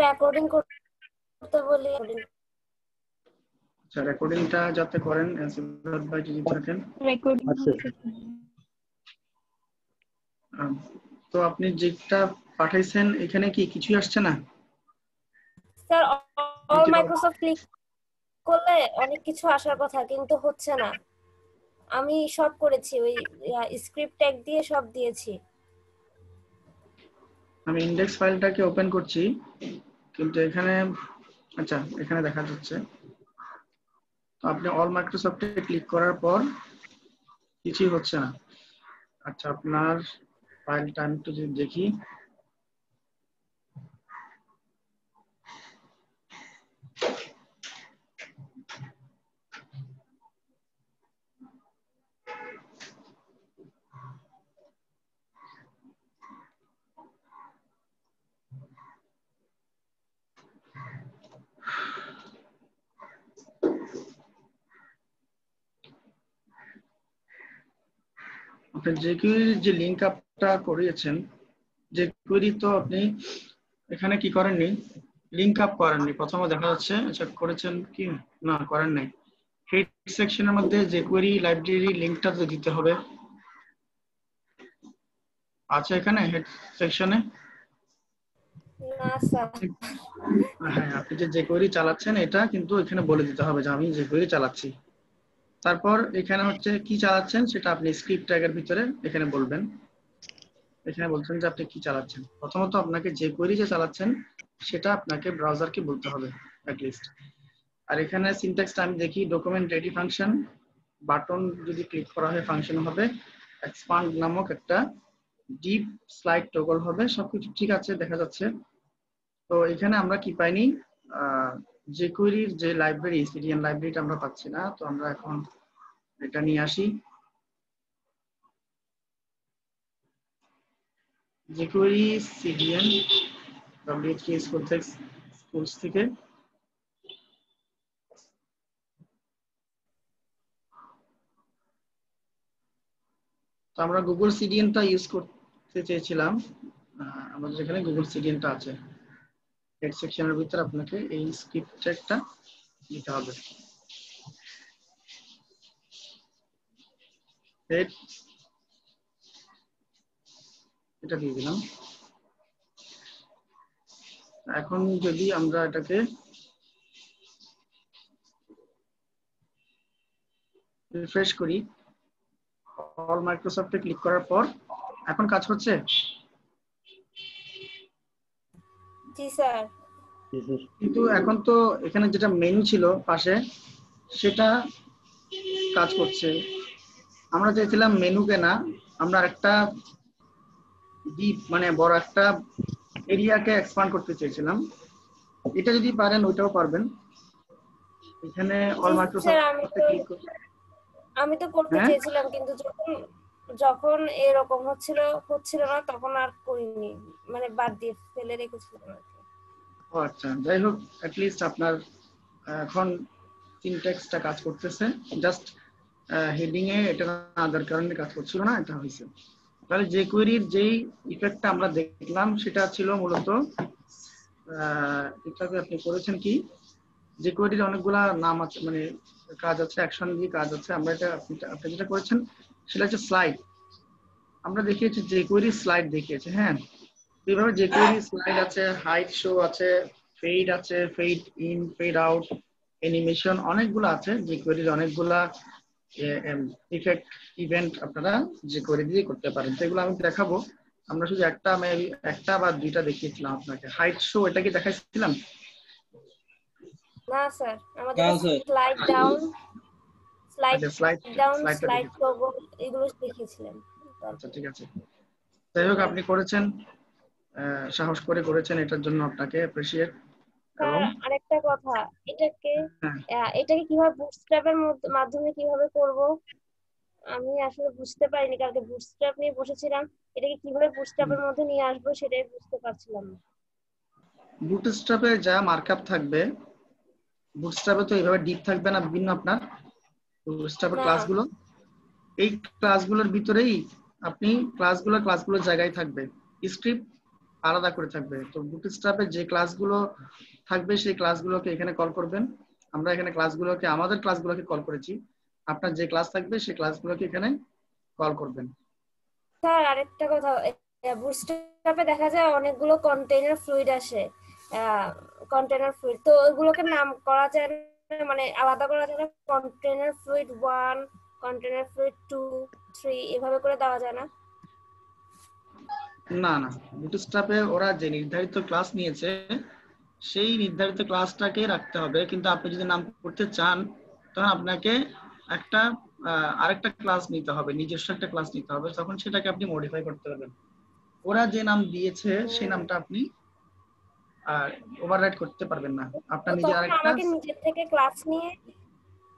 Recording করতে বলি। আচ্ছা, রেকর্ডিংটা যাতে করেন সিদ্ধার্থ ভাই যদি থাকেন। রেকর্ডিং তো আপনি যেটা পাঠাইছেন এখানে কি কিছুই আসছে না? স্যার অল মাইক্রোসফট ক্লিক করলে অনেক কিছু আসার কথা কিন্তু হচ্ছে না। আমি সব করেছি, ওই স্ক্রিপ্ট ট্যাগ দিয়ে সব দিয়েছি। আমি ইন্ডেক্স ফাইলটাকে ওপেন করছি কিন্তু এখানে, আচ্ছা এখানে দেখা যাচ্ছে। তো আপনি অল মাইক্রোসফটে ক্লিক করার পর কিছুই হচ্ছে না। আচ্ছা, আপনার ফাইলটা আমি একটু যদি দেখি। আপনি jQuery যে লিংক আপটা করিয়েছেন, jQuery তো আপনি এখানে কি করেননি, লিংক আপ করেননি। প্রথমে দেখা যাচ্ছে, আচ্ছা করেছেন কি না, করেন নাই। হেড সেকশনের মধ্যে jQuery লাইব্রেরি লিংকটা তো দিতে হবে। আচ্ছা, এখানে হেড সেকশনে না স্যার। হ্যাঁ, আপনি যে jQuery চালাচ্ছেন এটা কিন্তু এখানে বলে দিতে হবে যে আমি jQuery চালাচ্ছি। তারপর এখানে হচ্ছে কি চালাচ্ছেন সেটা আপনি স্ক্রিপ্ট ট্যাগের ভিতরে এখানে বলবেন। এখানে বলছেন যে আপনি কি চালাচ্ছেন। প্রথমত আপনাকে jQuery যে চালাচ্ছেন সেটা আপনাকে ব্রাউজারকে বলতে হবে অ্যাটলিস্ট। আর এখানে সিনট্যাক্সটা আমি দেখি, ডকুমেন্ট রেডি ফাংশন, বাটন যদি ক্লিক করা হয় ফাংশন হবে, এক্সপান্ড নামক একটা ডিপ স্লাইড টগল হবে, সবকিছু ঠিক আছে দেখা যাচ্ছে। তো এখানে আমরা কি পাইনি, jQuery যে লাইব্রেরি, সিডিএন লাইব্রেরিটা আমরা পাচ্ছি না। তো আমরা এখন এটা নিয়ে আসি jQuery সিডিএন WHK স্কুলস থেকে। তো আমরা গুগল সিডিএনটা ইউজ করতে চেয়েছিলাম। আমাদের এখানে গুগল সিডিএনটা আছে। হেড সেকশনের ভিতরে আপনাকে এই স্ক্রিপ্ট ট্যাগটা দিতে হবে। হেড, এটা দিয়ে দিলাম। এখন যদি আমরা এটাকে রিফ্রেশ করি, অল মাইক্রোসফটে ক্লিক করার পর এখন কাজ হচ্ছে। জি স্যার। কিন্তু এখন তো এখানে যেটা মেনু ছিল পাশে সেটা কাজ করছে। আমরা চেয়েছিলাম মেনুকে না, আমরা একটা ডিপ মানে বড় একটা এরিয়াকে এক্সপ্যান্ড করতে চেয়েছিলাম। এটা যদি পারেন ওইটাও পারবেন। এখানে অল স্যার মাইক্রোসফটে ক্লিক করে, আমি তো করতে হ্যাঁ চেয়েছিলাম কিন্তু যখন যখন এরকম হচ্ছিল না তখন আর করিনি, মানে বাদ দিয়ে ফেলে রেখেছিলাম আর কি। ও আচ্ছা, যাই হোক অ্যাটলিস্ট আপনার এখন সিনট্যাক্সটা কাজ করতেছে। জাস্ট হেডিং এ এটা আদার কারণে কাজ করছিল না, এটা হয়েছে। তাহলে jQueryর যেই ইফেক্টটা আমরা দেখলাম সেটা ছিল মূলত এটাতে আপনি করেছেন কি, jQueryর অনেকগুলা নাম আছে, মানে কাজ আছে, অ্যাকশন দিয়ে কাজ আছে। আমরা এটা আপনি যেটা করেছেন সেটা হচ্ছে স্লাইড। আমরা দেখিয়েছি jQuery স্লাইড দেখিয়েছি। হ্যাঁ, এইভাবে jQuery স্লাইড আছে, হাইড শো আছে, ফেড আছে, fade in, fade out, animation, অনেকগুলো আছে jQueryর, অনেকগুলা ইফেক্ট ইভেন্ট আপনারা jQuery দিয়ে করতে পারেন। তো এগুলো আমি দেখাবো। আমরা শুধু একটা বা দুইটা দেখিয়েছিলাম আপনাকে। হাইড শো এটা কি দেখাইছিলাম? না স্যার, আমাদের স্লাইড ডাউন, স্লাইড টগল এগুলো দেখিয়েছিলেন। আচ্ছা ঠিক আছে, যাই হোক আপনি করেছেন, সাহস করে করেছেন, এটার জন্য আপনাকে অ্যাপ্রিশিয়েট। এবং আরেকটা কথা, এটাকে কিভাবে বুটস্ট্র্যাপের মাধ্যমে কিভাবে করব আমি আসলে বুঝতে পারিনি, কালকে বুটস্ট্র্যাপ নিয়ে বসেছিলাম, এটাকে কিভাবে বুটস্ট্র্যাপের মধ্যে নিয়ে আসবো সেটাই বুঝতে পারছিলাম না। বুটস্ট্র্যাপে যা মার্কআপ থাকবে, বুটস্ট্র্যাপে তো এইভাবে ডিপ থাকবে না। বিভিন্ন আপনার বুটস্ট্র্যাপের ক্লাসগুলো, এই ক্লাসগুলোর ভিতরেই আপনি ক্লাসগুলোর জায়গায় থাকবে স্ক্রিপ্ট আলাদা করে থাকবে। তো বুটস্ট্র্যাপে যে ক্লাসগুলো থাকবে সেই ক্লাসগুলোকে এখানে কল করবেন। আমরা এখানে ক্লাসগুলোকে আমাদের ক্লাসগুলোকে কল করেছি, আপনার যে ক্লাস থাকবে সেই ক্লাসগুলোকে এখানে কল করবেন। স্যার আরেকটা কথা, বুটস্ট্র্যাপে দেখা যায় অনেকগুলো কন্টেইনার ফ্লুইড আসে, কন্টেইনার ফ্লুইড, তো ওইগুলোকে নাম করা যায় না, মানে আলাদা করা যায় না? কন্টেইনার ফ্লুইড 1, কন্টেইনার ফ্লুইড 2, 3 এভাবে করে দেওয়া যায় না? না না, বুটস্ট্র্যাপে ওরা যে নির্ধারিত ক্লাস নিয়েছে সেই নির্ধারিত ক্লাসটাকে রাখতে হবে, কিন্তু আপনি যদি নাম করতে চান তখন আপনাকে একটা আরেকটা ক্লাস নিতে হবে, নিজস্ব একটা ক্লাস নিতে হবে, তখন সেটাকে আপনি মডিফাই করতে পারবেন। ওরা যে নাম দিয়েছে সেই নামটা আপনি ওভাররাইড করতে পারবেন না, আপনার তো নিজের তখন আরেকটা। আমাকে নিজের থেকে ক্লাস নিয়ে,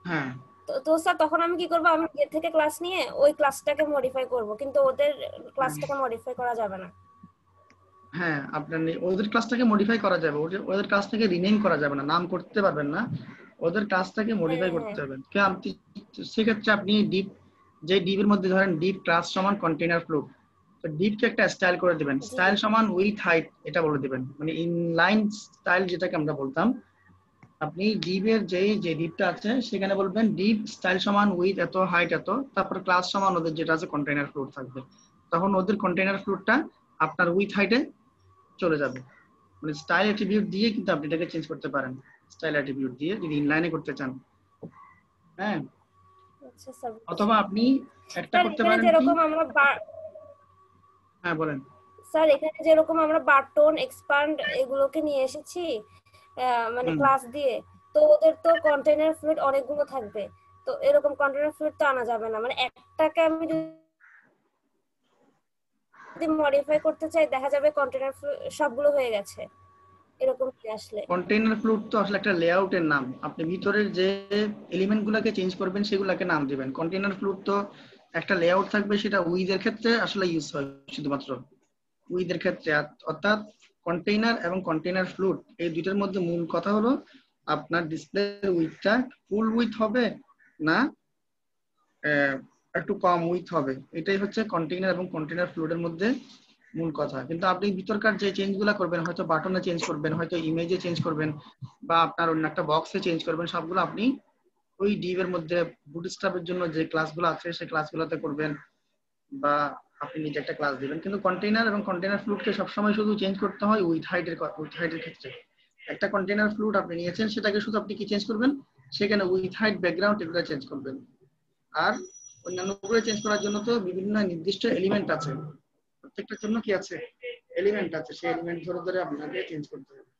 হ্যাঁ তো স্যার তখন আমি কি করবো? আমি নিজের থেকে ক্লাস নিয়ে ওই ক্লাসটাকে মডিফাই করব, কিন্তু ওদের ক্লাসটাকে মডিফাই করা যাবে না? হ্যাঁ, আপনার ওদের ক্লাসটাকে মডিফাই করা যাবে, ওদের ক্লাসটাকে রিনেম করা যাবে না, নাম করতে পারবেন না, ওদের ক্লাসটাকে হ্যাঁ মডিফাই হ্যাঁ। করতে হবে। সেক্ষেত্রে আপনি ডিপ, যে ডিপের মধ্যে ধরেন ডিপ ক্লাস সমান কন্টেইনার ফ্লো, তো ডিপকে একটা স্টাইল করে দিবেন, জি। স্টাইল সমান উইথ হাইট এটা বলে দিবেন, মানে ইনলাইন স্টাইল যেটাকে আমরা বলতাম। আপনি ডিপের যে ডিপটা আছে সেখানে বলবেন ডিপ স্টাইল সমান উইথ এত, হাইট এত, তারপর ক্লাস সমান ওদের যেটা আছে কন্টেইনার ফ্লোর থাকবে, তখন ওদের কন্টেইনার ফ্লোরটা আপনার উইথ হাইটে চলে যাবে। মানে স্টাইল অ্যাট্রিবিউট দিয়ে কিন্তু আপনি এটাকে চেঞ্জ করতে পারেন, স্টাইল অ্যাট্রিবিউট দিয়ে যদি ইনলাইনে করতে চান। হ্যাঁ, আচ্ছা স্যার, অথবা বুঝলাম। আপনি একটা স্যার করতে এখানে পারেন কি। যেরকম আমরা হ্যাঁ বলেন। স্যার এখানে যেরকম আমরা বাটন এক্সপান্ড এগুলোকে নিয়ে এসেছি, মানে হুম, ক্লাস দিয়ে, তো ওদের তো কন্টেইনার ফ্লুইড অনেকগুলো থাকবে, তো এরকম কন্টেইনার ফ্লুইড তো আনা যাবে না, মানে একটাকে আমি যদি মডিফাই করতে চাই দেখা যাবে কন্টেইনার সবগুলো হয়ে গেছে, এরকম কি আসলে? কন্টেইনার ফ্লোর তো আসলে একটা লেআউটের নাম, আপনি ভিতরের যে এলিমেন্ট গুলাকে চেঞ্জ করবেন সেগুলাকে নাম দিবেন। কন্টেইনার ফ্লোর তো একটা লেআউট থাকবে, সেটা উইজের ক্ষেত্রে আসলে ইউজ হয় শুধুমাত্র উইথের ক্ষেত্রে। অর্থাৎ কন্টেইনার এবং কন্টেইনার ফ্লুট এই দুইটার মধ্যে মূল কথা হলো আপনার ডিসপ্লে উইথটা ফুল উইথ হবে না একটু কম উইথ হবে, এটাই হচ্ছে কন্টেইনার এবং কন্টেইনার ফ্লুটের মধ্যে মূল কথা। কিন্তু আপনি ভিতরকার যে চেঞ্জ গুলা করবেন, হয়তো বাটনে চেঞ্জ করবেন, হয়তো ইমেজে চেঞ্জ করবেন, বা আপনার অন্য একটা বক্সে চেঞ্জ করবেন, সবগুলো আপনি ওই ডিভ এর মধ্যে বুটস্ট্র্যাপের জন্য যে ক্লাসগুলো আছে সেই ক্লাসগুলোতে করবেন, বা আপনি নিজে একটা ক্লাস দিবেন। কিন্তু কন্টেইনার এবং কন্টেইনার ফ্লুটকে সবসময় শুধু চেঞ্জ করতে হয় উইথ হাইটের ক্ষেত্রে। একটা কন্টেইনার ফ্লুট আপনি নিয়েছেন, সেটাকে শুধু আপনি কি চেঞ্জ করবেন, সেখানে উইথ হাইট ব্যাকগ্রাউন্ড এগুলো চেঞ্জ করবেন। আর অন্যান্য গুলো চেঞ্জ করার জন্য তো বিভিন্ন নির্দিষ্ট এলিমেন্ট আছে, প্রত্যেকটার জন্য কি আছে, এলিমেন্ট আছে, সেই এলিমেন্ট ধরে ধরে আপনাকে চেঞ্জ করতে হবে।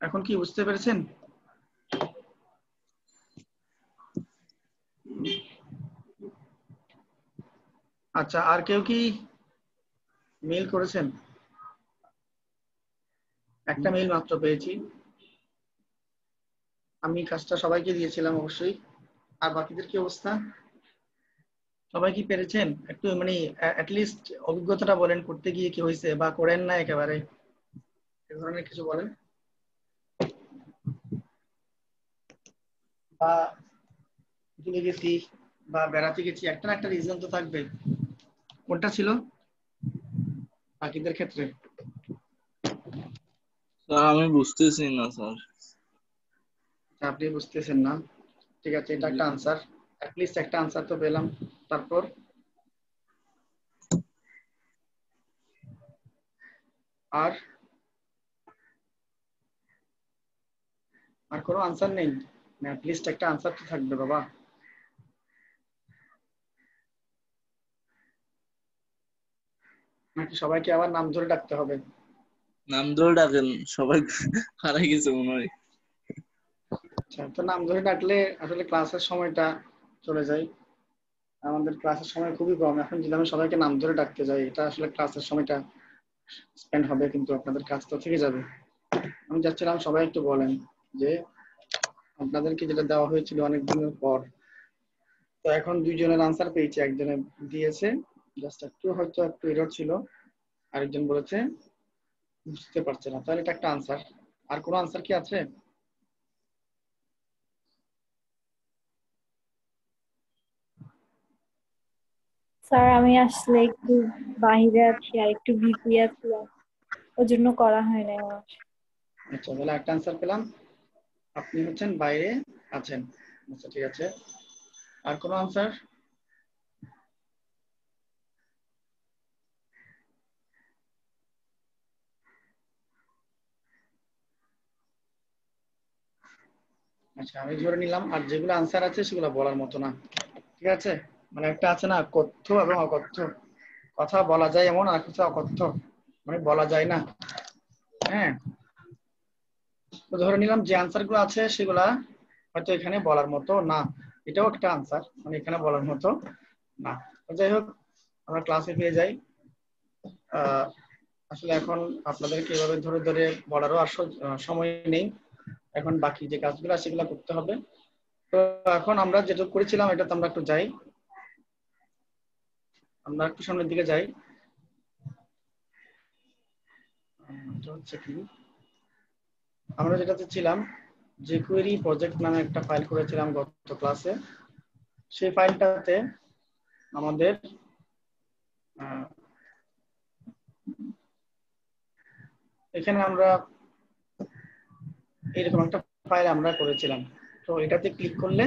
এখন কি বুঝতে পেরেছেন? আচ্ছা, আর কেউ কি মেইল করেছেন? একটা মেইল মাত্র পেয়েছি, আমি কাজটা সবাইকে দিয়েছিলাম অবশ্যই। আর বাকিদের কি অবস্থা, সবাই কি পেরেছেন? একটু মানে অ্যাটলিস্ট অভিজ্ঞতাটা বলেন, করতে গিয়ে কি হয়েছে, বা করেন না একেবারে, এ ধরনের কিছু বলেন। বা ভুলে গেছি, বা বেড়াতে গেছি, একটা না একটা রিজন তো থাকবে, কোনটা ছিল বাকিদের ক্ষেত্রে? স্যার আমি বুঝতেছি না স্যার। আপনি বুঝতেছেন না, ঠিক আছে, এটা একটা আনসার, অ্যাটলিস্ট একটা আনসার তো পেলাম। তারপর আর আর কোনো আনসার নেই? অ্যাটলিস্ট একটা আনসার তো থাকবে বাবা। নাকি সবাইকে আবার নাম ধরে ডাকতে হবে? নাম ধরে ডাকেন, সবাই হারাই গেছে মনে হয়। আচ্ছা, তো নাম ধরে ডাকলে আসলে ক্লাসের সময়টা চলে যায়, আমাদের ক্লাসের সময় খুবই কম, এখন যদি আমি সবাইকে নাম ধরে ডাকতে যাই এটা আসলে ক্লাসের সময়টা স্পেন্ড হবে, কিন্তু আপনাদের কাজ তো থেকে যাবে। আমি চাচ্ছিলাম সবাই একটু বলেন যে আপনাদেরকে যেটা দেওয়া হয়েছিল অনেক দিনের পর, তো এখন দুইজনের আনসার পেয়েছি, একজনে দিয়েছে জাস্ট একটু হয়তো একটু এরর ছিল, আরেকজন বলেছে বুঝতে পারছে না, তাহলে এটা একটা আনসার। আর কোনো আনসার কি আছে? স্যার আমি আসলে একটু বাইরে আছি আর একটু বিজি আছিলাম, ওই জন্য করা হয় না আমার। আচ্ছা, তাহলে একটা আনসার পেলাম, আপনি হচ্ছেন বাইরে আছেন। আচ্ছা ঠিক আছে, আর কোনো আনসার? আচ্ছা আমি ধরে নিলাম, আর যেগুলো আনসার আছে সেগুলো বলার মতো না, ঠিক আছে? মানে একটা আছে না কথ্য এবং অকথ্য, কথা বলা যায় এমন, আর কিছু অকথ্য মানে বলা যায় না। হ্যাঁ, তো ধরে নিলাম যে আনসার গুলো আছে সেগুলা হয়তো এখানে বলার মতো না, এটাও একটা আনসার, মানে এখানে বলার মতো না। তো যাই হোক, আমরা ক্লাসে ফিরে যাই। আসলে এখন আপনাদেরকে এভাবে ধরে ধরে বলারও আর সময় নেই, এখন বাকি যে কাজগুলো সেগুলো করতে হবে। তো এখন আমরা যেটা করেছিলাম এটাতে আমরা একটু যাই, আমরা একটু সামনের দিকে যাই। এটা হচ্ছে কি, আমরা যেটাতে ছিলাম jQuery প্রজেক্ট নামে একটা ফাইল করেছিলাম গত ক্লাসে। সেই ফাইলটাতে আমাদের এখানে আমরা এরকম একটা ফাইল আমরা করেছিলাম। তো এটাতে ক্লিক করলে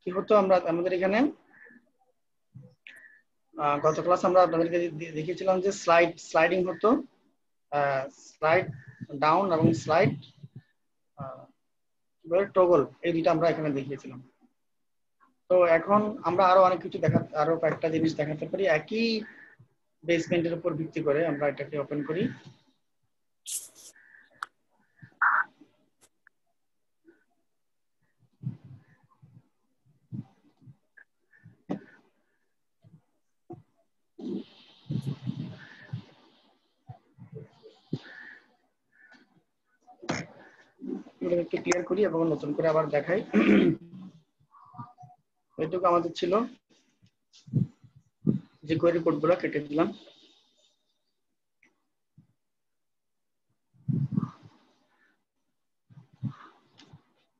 কি হতো, আমরা আমাদের এখানে গত ক্লাস আমরা আপনাদেরকে দেখিয়েছিলাম যে স্লাইডিং হতো, স্লাইড ডাউন এবং স্লাইড টগল, এই দুইটা আমরা এখানে দেখিয়েছিলাম। তো এখন আমরা আরো অনেক কিছু আরো কয়েকটা জিনিস দেখাতে পারি একই বেসমেন্টের উপর ভিত্তি করে। আমরা এটাকে ওপেন করি। একটু ক্লিয়ার করি এবং নতুন করে আবার দেখাই। এটুকু আমাদের ছিল, যে কোয়েরি কোডগুলো কেটে দিলাম।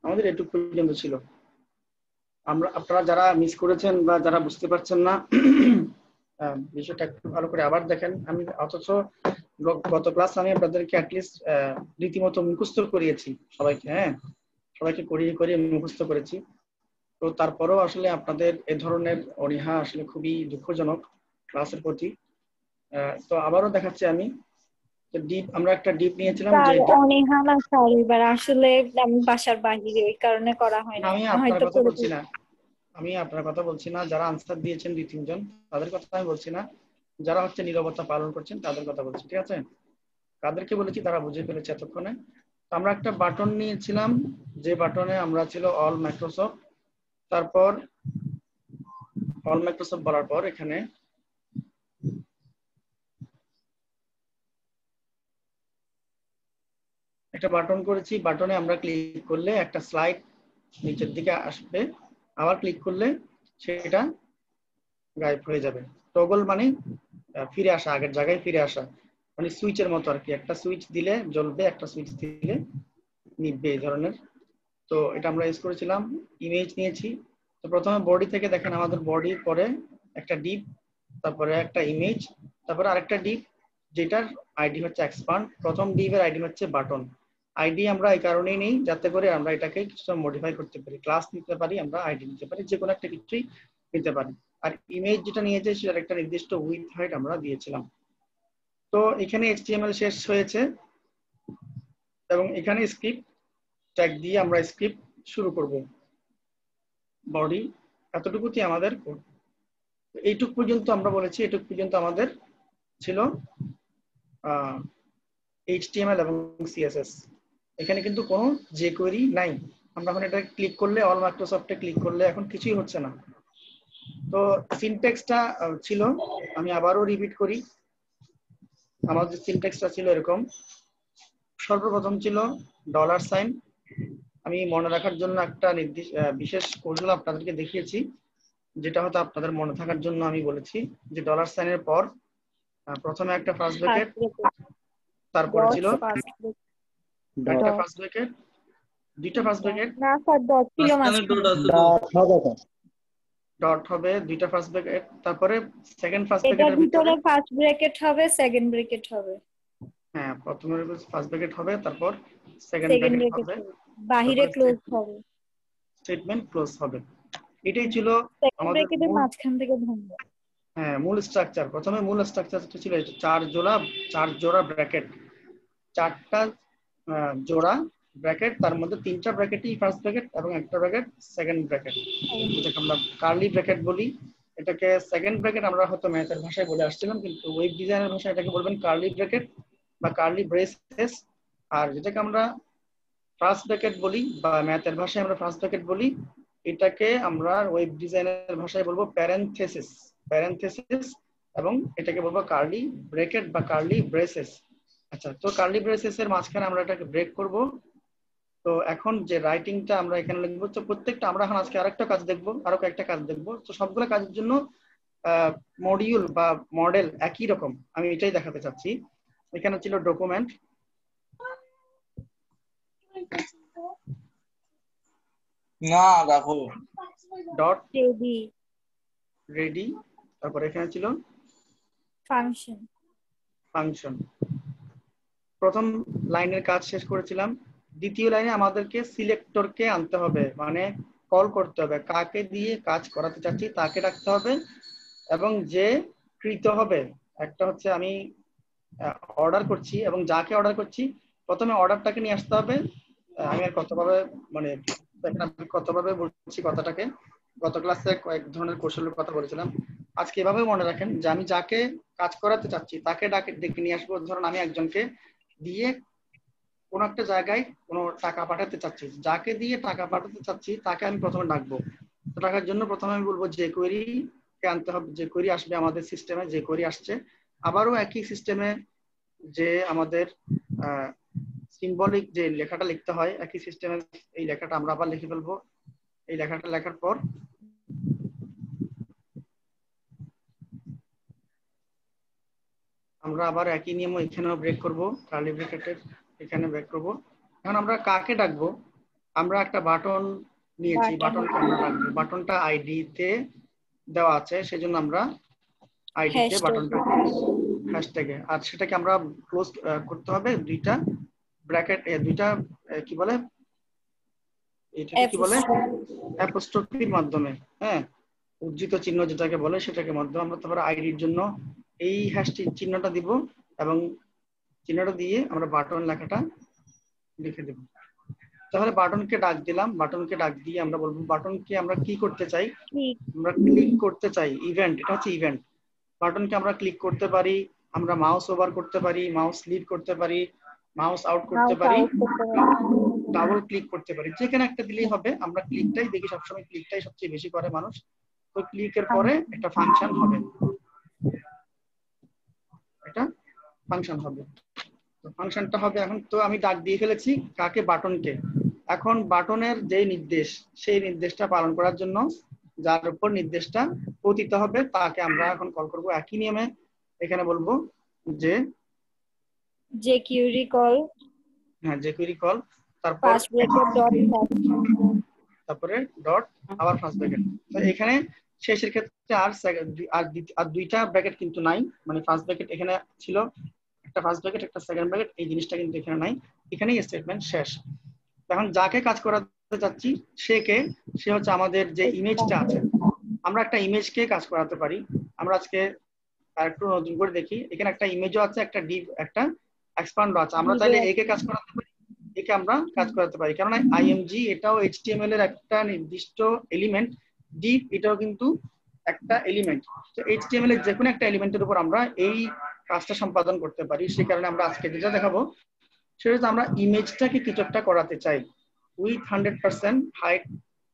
আমাদের এটুকু পর্যন্ত ছিল। আপনারা যারা মিস করেছেন বা যারা বুঝতে পারছেন না, বিষয়টা একটু ভালো করে আবার দেখেন। আমি অথচ গত ক্লাস আমি আপনাদেরকে অ্যাটলিস্ট রীতিমতো মুখস্থ করিয়েছি সবাইকে, হ্যাঁ সবাইকে করিয়ে করিয়ে মুখস্থ করেছি। তো তারপরেও আসলে আপনাদের এ ধরনের অনীহা আসলে খুবই দুঃখজনক ক্লাসের প্রতি। তো আবারও দেখাচ্ছি আমি, ডিপ আমরা একটা ডিপ নিয়েছিলাম যে অনীহা না স্যার, এবার আসলে আমি বাসার বাইরে, ওই কারণে করা হয় না। আমি আপনার হয়তো কথা করে বলছি না, আমি আপনার কথা বলছি না, যারা আনসার দিয়েছেন 2-3 জন তাদের কথা আমি বলছি না, যারা হচ্ছে নীরবতা পালন করছেন তাদের কথা বলছি, ঠিক আছে? কাদেরকে বলেছি তারা বুঝে ফেলেছে এতক্ষণে। আমরা একটা বাটন নিয়েছিলাম, যে বাটনে আমরা ছিল অল মাইক্রোসফট। তারপর অল মাইক্রোসফট বলার পর এখানে একটা বাটন করেছি, বাটনে আমরা ক্লিক করলে একটা স্লাইড নিচের দিকে আসবে, আবার ক্লিক করলে সেটা গায়েব হয়ে যাবে। টগল মানে ফিরে আসা, আগের জায়গায় ফিরে আসা, মানে সুইচের মতো আর কি, একটা সুইচ দিলে জ্বলবে, একটা সুইচ দিলে নিভবে, এই ধরনের। তো এটা আমরা ইউজ করেছিলাম। ইমেজ নিয়েছি, তো প্রথমে বডি থেকে দেখেন, আমাদের বডি পরে একটা ডিপ, তারপরে একটা ইমেজ, তারপরে আরেকটা ডিপ যেটার আইডি হচ্ছে এক্সপান্ড। প্রথম ডিপের আইডি হচ্ছে বাটন। আইডি আমরা এই কারণেই নেই যাতে করে আমরা এটাকে কিছুটা মডিফাই করতে পারি, ক্লাস নিতে পারি, আমরা আইডি নিতে পারি, যে কোনো একটা কিছুই নিতে পারি। আর ইমেজ যেটা নিয়েছে সেটার একটা নির্দিষ্ট উইডথ হাইট আমরা দিয়েছিলাম। তো এখানে HTML শেষ হয়েছে এবং এখানে স্ক্রিপ্ট ট্যাগ দিয়ে আমরা স্ক্রিপ্ট শুরু করব। বডি এতটুকুই আমাদের কোড। এইটুক পর্যন্ত আমরা বলেছি, এইটুক পর্যন্ত আমাদের ছিল HTML এবং CSS। এখানে কিন্তু কোনো jQuery নাই। আমরা এখন এটা ক্লিক করলে, অল মাইক্রোসফটে ক্লিক করলে এখন কিছুই হচ্ছে না। তো সিনট্যাক্সটা ছিল, আমি আবারও রিপিট করি, আমাদের সিনট্যাক্সটা ছিল এরকম। সর্বপ্রথম ছিল $, আমি মনে রাখার জন্য একটা বিশেষ কৌশল আপনাদেরকে দেখিয়েছি, যেটা হয়তো আপনাদের মনে থাকার জন্য আমি বলেছি, যে $এর পর প্রথমে একটা ফার্স্ট ব্র্যাকেট, তারপরে ছিল একটা ফার্স্ট ব্র্যাকেট, দুইটা ফার্স্ট ব্র্যাকেট, না স্যার, ডট ছিল মাঝখানে মাঝখানে। ডট আছে তো। ডট হবে দুইটা ফার্স্ট ব্র্যাকেট, তারপরে সেকেন্ড ফার্স্ট এটার ব্র্যাকেটের ভিতরে ভিতরে ফার্স্ট ব্র্যাকেট হবে, সেকেন্ড ব্র্যাকেট হবে, হ্যাঁ প্রথমে ফার্স্ট ব্র্যাকেট হবে, তারপর সেকেন্ড সেকেন্ড ব্র্যাকেট ব্র্যাকেট হবে, হবে, বাহিরে তারপরে ক্লোজ হবে। স্টেটমেন্ট ক্লোজ হবে। এটাই ছিল সেকেন্ড আমাদের ব্র্যাকেটের মূল, মাঝখান থেকে ভাঙবে। হ্যাঁ মূল স্ট্রাকচার। প্রথমে মূল স্ট্রাকচারটা ছিল এটা, চার জোড়া ব্র্যাকেট, চারটা জোড়া ব্র্যাকেট, তার মধ্যে তিনটা ব্র্যাকেটই ফার্স্ট ব্র্যাকেট এবং একটা ব্র্যাকেট সেকেন্ড ব্র্যাকেট, যেটাকে আমরা কার্লি ব্র্যাকেট বলি। এটাকে সেকেন্ড ব্র্যাকেট আমরা হয়তো ম্যাথের ভাষায় বলে আসছিলাম, কিন্তু ওয়েব ডিজাইনের ভাষায় এটাকে বলবেন কার্লি ব্র্যাকেট বা কার্লি ব্রেসেস। আর যেটাকে আমরা ফার্স্ট ব্র্যাকেট বলি বা ম্যাথের ভাষায় আমরা ফার্স্ট ব্র্যাকেট বলি, এটাকে আমরা ওয়েব ডিজাইনের ভাষায় বলবো প্যারেনথেসিস, প্যারেনথেসিস, এবং এটাকে বলবো কার্লি ব্র্যাকেট বা কার্লি ব্রেসেস। আচ্ছা, তো কার্লি ব্রেসেস এর মাঝখানে আমরা এটাকে ব্রেক করব। তো এখন যে রাইটিংটা আমরা এখানে লিখবো, তো প্রত্যেকটা আমরা এখন আজকে আরেকটা কাজ দেখবো, আরো কয়েকটা কাজ দেখবো, তো সবগুলো কাজের জন্য মডিউল বা মডেল একই রকম, আমি এটাই দেখাতে চাচ্ছি। এখানে ছিল ডকুমেন্ট না দেখো ডট রেডি রেডি, তারপর এখানে ছিল ফাংশন। ফাংশন। প্রথম লাইনের কাজ শেষ করেছিলাম। দ্বিতীয় লাইনে আমাদেরকে সিলেক্টরকে আনতে হবে, মানে কল করতে হবে, কাকে দিয়ে কাজ করাতে চাচ্ছি তাকে রাখতে হবে, এবং যে কৃত হবে, একটা হচ্ছে আমি অর্ডার করছি এবং যাকে অর্ডার করছি প্রথমে অর্ডারটাকে নিয়ে আসতে হবে। আমি আর কতভাবে মানে কতভাবে বলছি কথাটাকে, গত ক্লাসে কয়েক ধরনের কৌশলের কথা বলেছিলাম, আজকে এভাবে মনে রাখেন যে আমি যাকে কাজ করাতে চাচ্ছি তাকে ডেকে নিয়ে আসবো। ধরুন আমি একজনকে দিয়ে কোন একটা জায়গায় কোনো টাকা পাঠাতে চাচ্ছি, যাকে দিয়ে টাকা পাঠাতে চাচ্ছি তাকে আমি প্রথমে ডাকবো। তো ডাকার জন্য প্রথমে আমি বলবো যে কোয়েরি কে আনতে হবে, যে কোয়েরি আসবে আমাদের সিস্টেমে, যে কোয়েরি আসছে। আবারও একই সিস্টেমে যে আমাদের সিম্বলিক যে লেখাটা লিখতে হয়, একই সিস্টেমে এই লেখাটা আমরা আবার লিখে ফেলবো। এই লেখাটা লেখার পর আমরা আবার একই নিয়ম এখানেও ব্রেক করব, কার্লি ব্র্যাকেটের এখানে ব্রেক করব। এখন আমরা কাকে ডাকবো, আমরা একটা বাটন নিয়েছি, বাটনকে আমরা ডাকবো, বাটনটা আইডি তে দেওয়া আছে, সেজন্য আমরা আইডি তে বাটনটা হ্যাশট্যাগে, আর সেটাকে আমরা ক্লোজ করতে হবে দুইটা ব্র্যাকেট, দুইটা কি বলে এটাকে কি বলে অ্যাপোস্ট্রফির মাধ্যমে, হ্যাঁ উদ্ধৃত চিহ্ন যেটাকে বলে সেটাকে মাধ্যমে আমরা তারপরে আইডির জন্য এই হ্যাশটি চিহ্নটা দিব, এবং চিহ্নটা দিয়ে আমরা বাটন লেখাটা লিখে দেব। তাহলে বাটনকে ডাক দিলাম, বাটনকে ডাক দিয়ে আমরা বলবো বাটনকে আমরা কি করতে চাই, আমরা ক্লিক করতে চাই, ইভেন্ট, এটা হচ্ছে ইভেন্ট। বাটনকে আমরা ক্লিক করতে পারি, আমরা মাউস ওভার করতে পারি, মাউস লিড করতে পারি, মাউস আউট করতে পারি, ডাবল ক্লিক করতে পারি, যেখানে একটা দিলেই হবে। আমরা ক্লিকটাই দেখি, সবসময় ক্লিকটাই সবচেয়ে বেশি করে মানুষ। তো ক্লিকের পরে একটা ফাংশন হবে, এটা ফাংশন হবে। তো ফাংশনটা হবে এখন, তো আমি ডাক দিয়ে ফেলেছি কাকে, বাটনকে। এখন বাটনের যে নির্দেশ, সেই নির্দেশটা পালন করার জন্য যার উপর নির্দেশটা পতিত হবে তাকে আমরা এখন কল করব একই নিয়মে। এখানে বলবো যে jQuery কল, হ্যাঁ jQuery কল, তারপর ফার্স্ট ব্র্যাকেট ডট, তারপরে ডট, আবার ফার্স্ট ব্র্যাকেট। তো এখানে শেষের ক্ষেত্রে আর দুইটা ব্র্যাকেট কিন্তু নাই, মানে ফার্স্ট ব্র্যাকেট এখানে ছিল, একটা ফার্স্ট ব্র্যাকেট একটা সেকেন্ড ব্র্যাকেট, এই জিনিসটা কিন্তু এখানে নাই, এখানেই স্টেটমেন্ট শেষ। এখন যাকে কাজ করাতে চাচ্ছি সে কে, সে হচ্ছে আমাদের যে ইমেজটা আছে, আমরা একটা ইমেজকে কাজ করাতে পারি। আমরা আজকে আরেকটু নতুন করে দেখি, এখানে একটা ইমেজও আছে, একটা ডিভ, একটা এক্সপান্ডও আছে। আমরা চাইলে একে কাজ করাতে পারি, একে আমরা কাজ করাতে পারি, কারণ আইএমজি এটাও এইচটিএমএল এর একটা নির্দিষ্ট এলিমেন্ট, ডিভ এটাও কিন্তু একটা এলিমেন্ট। তো এইচটিএমএল এর যে কোনো একটা এলিমেন্টের উপর আমরা এই কাজটা সম্পাদন করতে পারি। সেই কারণে আমরা আজকে যেটা দেখাবো সেটা আমরা ইমেজটাকে কিছু একটা করাতে চাই উইথ 100% হাইট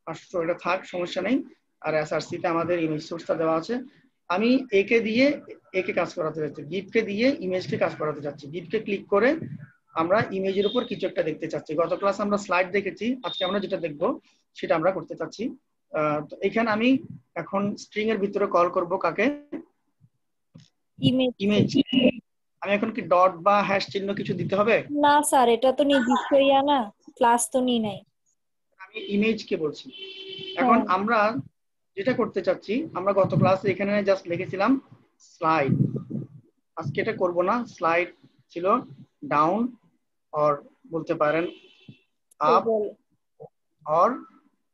500, এটা থাক, সমস্যা নেই। আর এসআরসি তে আমাদের ইমেজ সোর্সটা দেওয়া আছে। আমি একে দিয়ে একে কাজ করাতে যাচ্ছি, গিফকে দিয়ে ইমেজকে কাজ করাতে যাচ্ছি। গিফকে ক্লিক করে আমরা ইমেজের উপর কিছু একটা দেখতে চাচ্ছি। গত ক্লাস আমরা স্লাইড দেখেছি, আজকে আমরা যেটা দেখবো সেটা আমরা করতে চাচ্ছি। তো এখানে আমি এখন স্ট্রিং এর ভিতরে কল করব কাকে, ইমেজ। আমি এখন কি ডট বা হ্যাশ চিহ্ন কিছু দিতে হবে? না স্যার, এটা তো নির্দিষ্ট ইয়া না, ক্লাস তো নি নাই। আমি ইমেজ কে বলছি। এখন আমরা যেটা করতে চাচ্ছি, আমরা গত ক্লাসে এখানে জাস্ট লিখেছিলাম স্লাইড, আজকে এটা করব না। স্লাইড ছিল ডাউন অর বলতে পারেন আপ, টগল অর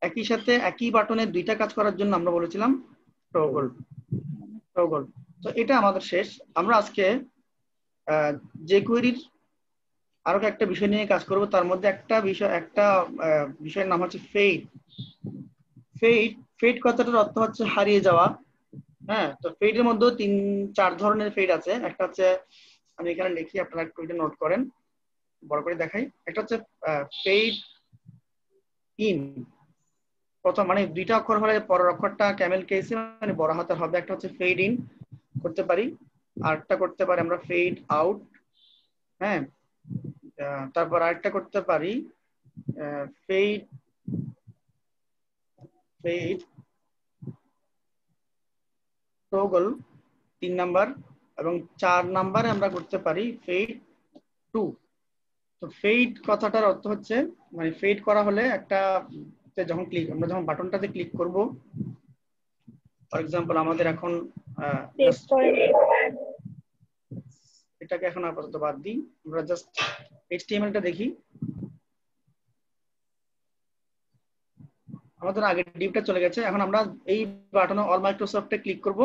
একই সাথে একই বাটনে দুইটা কাজ করার জন্য আমরা বলেছিলাম টগল। টগল তো এটা আমাদের শেষ। আমরা আজকে যে কোয়েরির আরো একটা বিষয় নিয়ে কাজ করব, তার মধ্যে একটা বিষয়ের নাম হচ্ছে ফেড। ফেড কথাটার অর্থ হচ্ছে হারিয়ে যাওয়া। হ্যাঁ, তো ফেডের মধ্যে 3-4 ধরনের ফেড আছে। একটা হচ্ছে, আমি এখানে লিখি, আপনারা একটু এটা নোট করেন, বড় করে দেখাই। একটা হচ্ছে ফেড ইন, প্রথম মানে দুইটা অক্ষর হলে পরের অক্ষরটা ক্যামেল কেসে মানে বড় হাতের হবে। একটা হচ্ছে ফেড ইন করতে পারি, আরেকটা করতে পারি আমরা ফেড আউট। হ্যাঁ, তারপর আরেকটা করতে পারি ফেড টগল 3 নাম্বার, এবং 4 নাম্বারে আমরা করতে পারি ফেড টু। তো ফেড কথাটার অর্থ হচ্ছে মানে ফেড করা হলে একটা আমরা যখন বাটনটাতে ক্লিক করব, ফর এক্সাম্পল আমাদের এখন প্রেস করে এটাকে এখন আপাতত বাদ দিই, আমরা জাস্ট এইচটিএমএলটা দেখি। আমাদের আগের ডিপটা চলে গেছে। এখন আমরা এই বাটনে অল মাইক্রোসফটে ক্লিক করব।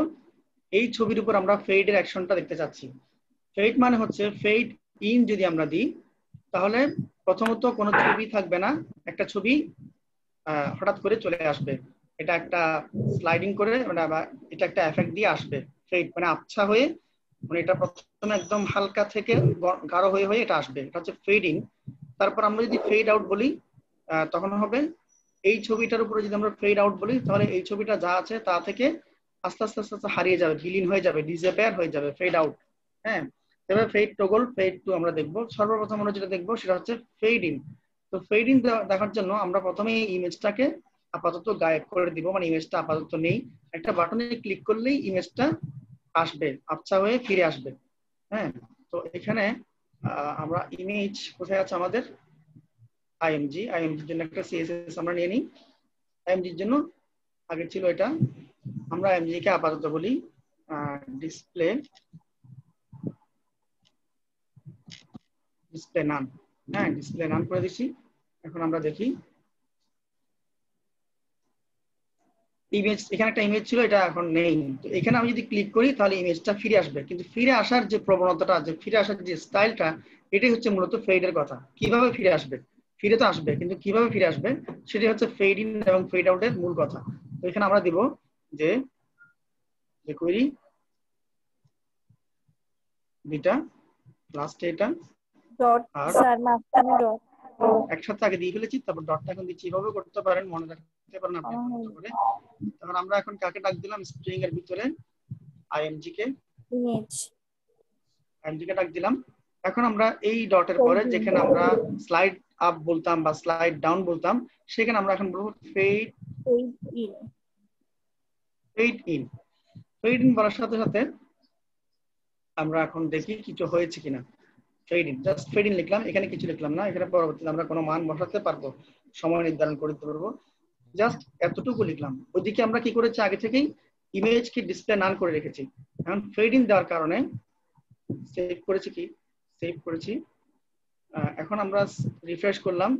এই ছবির উপর আমরা ফেডের অ্যাকশনটা দেখতে চাচ্ছি। ফেড মানে হচ্ছে ফেড ইন যদি আমরা দিই, তাহলে প্রথমত কোনো ছবি থাকবে না, একটা ছবি হঠাৎ করে চলে আসবে। এটা একটা স্লাইডিং করে মানে এটা একটা এফেক্ট দিয়ে আসবে। ফেড মানে আবছা হয়ে, মানে এটা প্রথমে একদম হালকা থেকে গাঢ় হয়ে হয়ে এটা আসবে, এটা হচ্ছে ফেডিং। তারপর আমরা যদি ফেড আউট বলি তখন হবে এই ছবিটার উপরে যদি আমরা ফেড আউট বলি, তাহলে এই ছবিটা যা আছে তা থেকে আস্তে আস্তে আস্তে আস্তে হারিয়ে যাবে, বিলীন হয়ে যাবে, ডিসঅ্যাপিয়ার হয়ে যাবে, ফেড আউট। হ্যাঁ, এবার ফেড টগল, ফেড টু আমরা দেখবো। সর্বপ্রথম আমরা যেটা দেখবো সেটা হচ্ছে ফেড ইন। তো ফেড ইন দেখার জন্য আমরা প্রথমে এই ইমেজটাকে আপাতত গায়েব করে দিব, মানে ইমেজটা আপাতত নেই। একটা বাটনে ক্লিক করলেই ইমেজটা আসবে, আবছা হয়ে ফিরে আসবে। হ্যাঁ, তো এখানে আমরা ইমেজ কোথায় আছে আমাদের, আইএমজির জন্য একটা সিএসএস আমরা নিয়ে নিই। আইএমজির জন্য আগে ছিল এটা, আমরা আইএমজি কে আপাতত বলি ডিসপ্লে নান। হ্যাঁ, ডিসপ্লে নান করে দিচ্ছি। এখন আমরা দেখি ইমেজ, এখানে একটা ইমেজ ছিল, এটা এখন নেই। তো এখানে আমি যদি ক্লিক করি তাহলে ইমেজটা ফিরে আসবে, কিন্তু ফিরে আসার যে প্রবণতাটা, যে ফিরে আসার যে স্টাইলটা, এটাই হচ্ছে মূলত ফেডের কথা। কিভাবে ফিরে আসবে, ফিরে তো আসবে, কিন্তু কিভাবে ফিরে আসবে সেটাই হচ্ছে ফেড ইন এবং ফেড আউটের মূল কথা। তো এখানে আমরা দিব যে কোয়েরি দুইটা লাস্টে এটা ডট আর স্যার মাঝখানে ডট একসাথে আগে দিয়ে ফেলেছি, তারপর ডটটা এখন দিচ্ছি। এভাবে করতে পারেন, মনে রাখতে পারেন আপনি করে। তখন আমরা এখন কাকে ডাক দিলাম, স্ট্রিং এর ভিতরে আইএমজি কে ডাক দিলাম। এখন আমরা এই ডটের পরে যেখানে আমরা স্লাইড আপ বলতাম বা স্লাইড ডাউন বলতাম, সেখানে আমরা এখন বলবো ফেড ইন। ফেড ইন বলার সাথে সাথে আমরা এখন দেখি কিছু হয়েছে কিনা। Fade in, just fade in লিখলাম, এখানে কিছু লিখলাম না। এখানে পরবর্তীতে আমরা কোনো মান বসাতে পারবো, সময় নির্ধারণ করতে পারবো। জাস্ট এতটুকু লিখলাম। ওইদিকে আমরা কি করেছি, আগে থেকেই ইমেজকে ডিসপ্লে নান করে রেখেছি। এখন ফেড ইন দেওয়ার কারণে সেভ করেছি। এখন আমরা রিফ্রেশ করলাম,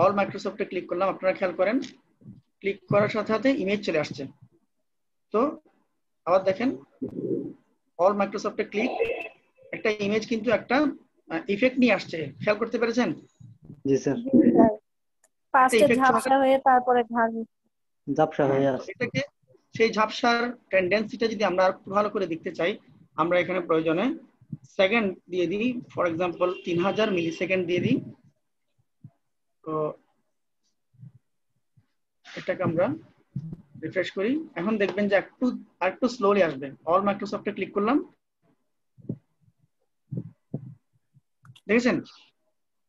অল মাইক্রোসফটে ক্লিক করলাম। আপনারা খেয়াল করেন, ক্লিক করার সাথে সাথে ইমেজ চলে আসছে। তো আবার দেখেন, অল মাইক্রোসফটে ক্লিক, একটা ইমেজ কিন্তু একটা ইফেক্ট নিয়ে আসছে, খেয়াল করতে পেরেছেন? জি স্যার, ফার্স্টে ঝাপসা হয়ে তারপরে ঝাপসা হয়ে আসে। এটাকে সেই ঝাপসার টেন্ডেন্সিটা যদি আমরা একটু ভালো করে দেখতে চাই, আমরা এখানে প্রয়োজনে সেকেন্ড দিয়ে দিই, ফর এক্সাম্পল 3000 মিলি সেকেন্ড দিয়ে দিই। তো এটাকে আমরা রিফ্রেশ করি, এখন দেখবেন যে একটু স্লোলি আসবে। অল মাইক্রোসফটে ক্লিক করলাম, দেখেছেন?